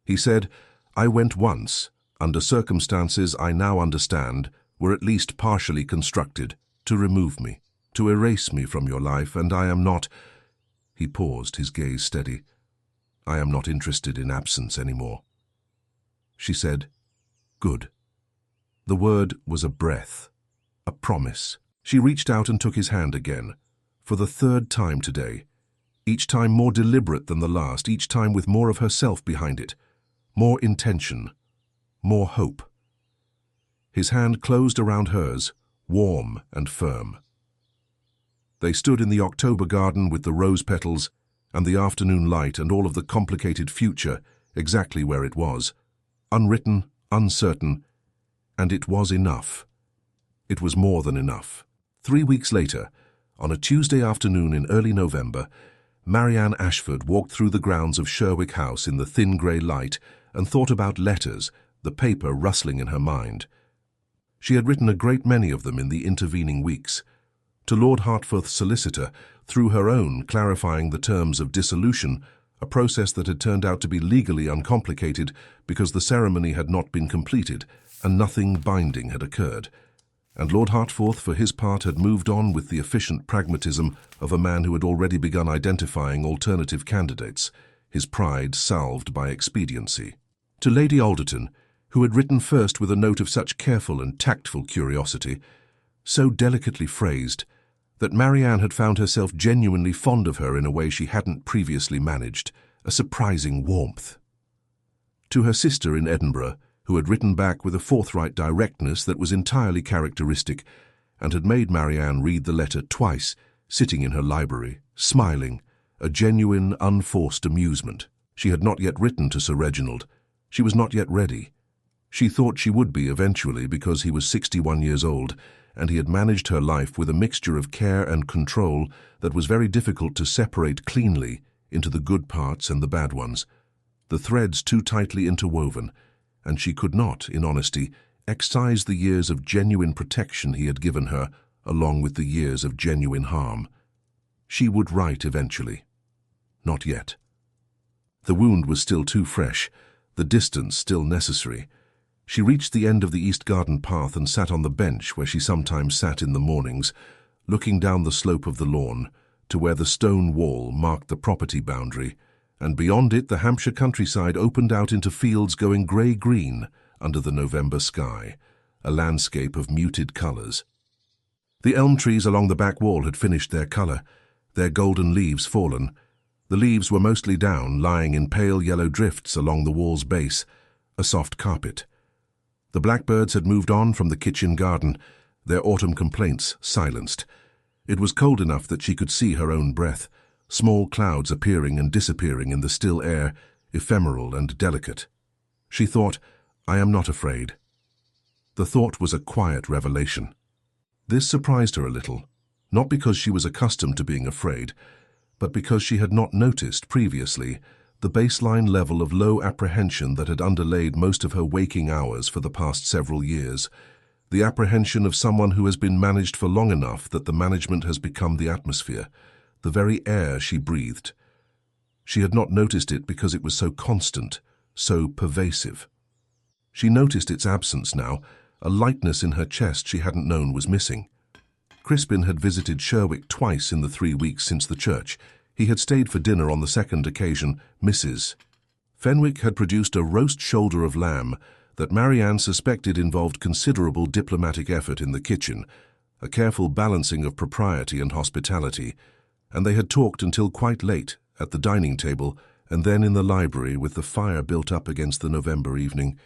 He said, "I went once, under circumstances I now understand were at least partially constructed to remove me, to erase me from your life, and I am not—" He paused, his gaze steady. "I am not interested in absence anymore." She said, "Good." The word was a breath, a promise. She reached out and took his hand again, for the third time today, each time more deliberate than the last, each time with more of herself behind it, more intention, more hope. His hand closed around hers, warm and firm. They stood in the October garden with the rose petals and the afternoon light and all of the complicated future exactly where it was, unwritten, uncertain, and it was enough. It was more than enough. 3 weeks later, on a Tuesday afternoon in early November, Marianne Ashford walked through the grounds of Sherwick House in the thin grey light and thought about letters, the paper rustling in her mind. She had written a great many of them in the intervening weeks. To Lord Hertford's solicitor, through her own clarifying the terms of dissolution, a process that had turned out to be legally uncomplicated because the ceremony had not been completed and nothing binding had occurred. And Lord Hertford, for his part, had moved on with the efficient pragmatism of a man who had already begun identifying alternative candidates, his pride salved by expediency. To Lady Alderton, who had written first with a note of such careful and tactful curiosity, so delicately phrased, that Marianne had found herself genuinely fond of her in a way she hadn't previously managed, a surprising warmth. To her sister in Edinburgh, who had written back with a forthright directness that was entirely characteristic, and had made Marianne read the letter twice, sitting in her library, smiling, a genuine, unforced amusement. She had not yet written to Sir Reginald. She was not yet ready. She thought she would be eventually because he was 61 years old, and he had managed her life with a mixture of care and control that was very difficult to separate cleanly into the good parts and the bad ones, the threads too tightly interwoven, and she could not, in honesty, excise the years of genuine protection he had given her along with the years of genuine harm. She would write eventually. Not yet. The wound was still too fresh, the distance still necessary. She reached the end of the East Garden path and sat on the bench where she sometimes sat in the mornings, looking down the slope of the lawn to where the stone wall marked the property boundary, and beyond it the Hampshire countryside opened out into fields going grey-green under the November sky, a landscape of muted colours. The elm trees along the back wall had finished their colour, their golden leaves fallen. The leaves were mostly down, lying in pale yellow drifts along the wall's base, a soft carpet. The blackbirds had moved on from the kitchen garden, their autumn complaints silenced. It was cold enough that she could see her own breath, small clouds appearing and disappearing in the still air, ephemeral and delicate. She thought, "I am not afraid." The thought was a quiet revelation. This surprised her a little, not because she was accustomed to being afraid, but because she had not noticed previously the baseline level of low apprehension that had underlaid most of her waking hours for the past several years, the apprehension of someone who has been managed for long enough that the management has become the atmosphere, the very air she breathed. She had not noticed it because it was so constant, so pervasive. She noticed its absence now, a lightness in her chest she hadn't known was missing. Crispin had visited Sherwick twice in the 3 weeks since the church. He had stayed for dinner on the second occasion. Mrs. Fenwick had produced a roast shoulder of lamb that Marianne suspected involved considerable diplomatic effort in the kitchen, a careful balancing of propriety and hospitality, and they had talked until quite late, at the dining table, and then in the library with the fire built up against the November evening,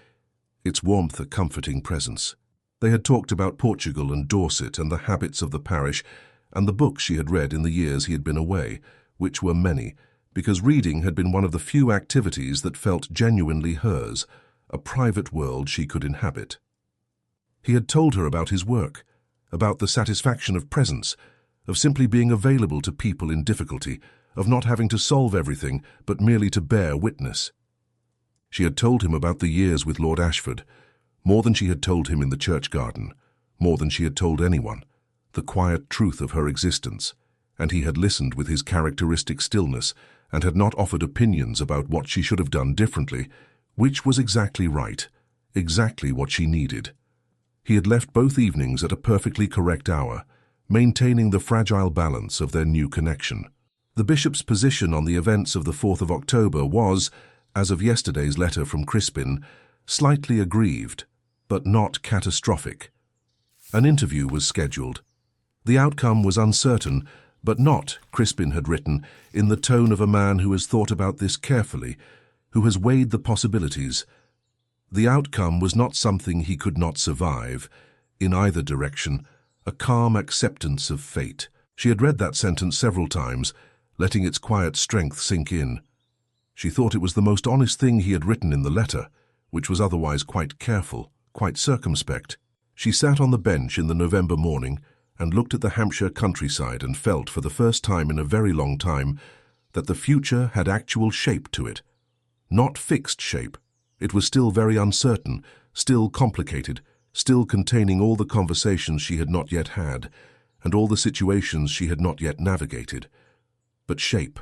its warmth a comforting presence. They had talked about Portugal and Dorset and the habits of the parish, and the books she had read in the years he had been away, which were many, because reading had been one of the few activities that felt genuinely hers, a private world she could inhabit. He had told her about his work, about the satisfaction of presence, of simply being available to people in difficulty, of not having to solve everything, but merely to bear witness. She had told him about the years with Lord Ashford, more than she had told him in the church garden, more than she had told anyone, the quiet truth of her existence, and he had listened with his characteristic stillness and had not offered opinions about what she should have done differently, which was exactly right, exactly what she needed. He had left both evenings at a perfectly correct hour, maintaining the fragile balance of their new connection. The bishop's position on the events of the 4th of October was, as of yesterday's letter from Crispin, slightly aggrieved, but not catastrophic. An interview was scheduled. The outcome was uncertain, but not, Crispin had written, in the tone of a man who has thought about this carefully, who has weighed the possibilities. The outcome was not something he could not survive, in either direction, a calm acceptance of fate. She had read that sentence several times, letting its quiet strength sink in. She thought it was the most honest thing he had written in the letter, which was otherwise quite careful, quite circumspect. She sat on the bench in the November morning and looked at the Hampshire countryside and felt, for the first time in a very long time, that the future had actual shape to it. Not fixed shape. It was still very uncertain, still complicated, still containing all the conversations she had not yet had, and all the situations she had not yet navigated. But shape.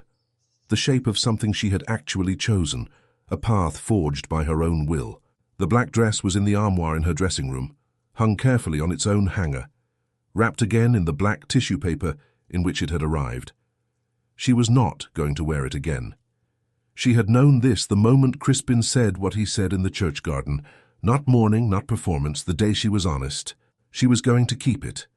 The shape of something she had actually chosen, a path forged by her own will. The black dress was in the armoire in her dressing room, hung carefully on its own hanger, wrapped again in the black tissue paper in which it had arrived. She was not going to wear it again. She had known this the moment Crispin said what he said in the church garden, not mourning, not performance, the day she was honest. She was going to keep it.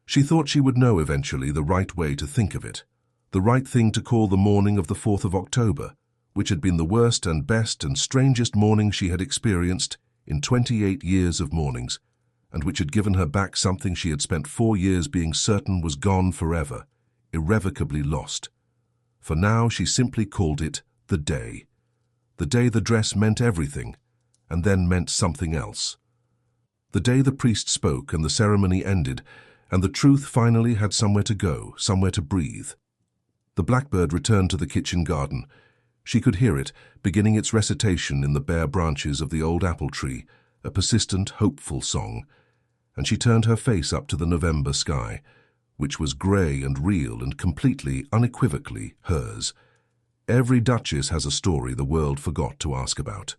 She thought she would know eventually the right way to think of it, the right thing to call the morning of the 4th of October, which had been the worst and best and strangest morning she had experienced in 28 years of mornings, and which had given her back something she had spent 4 years being certain was gone forever, irrevocably lost. For now she simply called it the day. The day the dress meant everything, and then meant something else. The day the priest spoke and the ceremony ended, and the truth finally had somewhere to go, somewhere to breathe. The blackbird returned to the kitchen garden. She could hear it, beginning its recitation in the bare branches of the old apple tree, a persistent, hopeful song, and she turned her face up to the November sky, which was grey and real and completely, unequivocally hers. Every Duchess has a story the world forgot to ask about.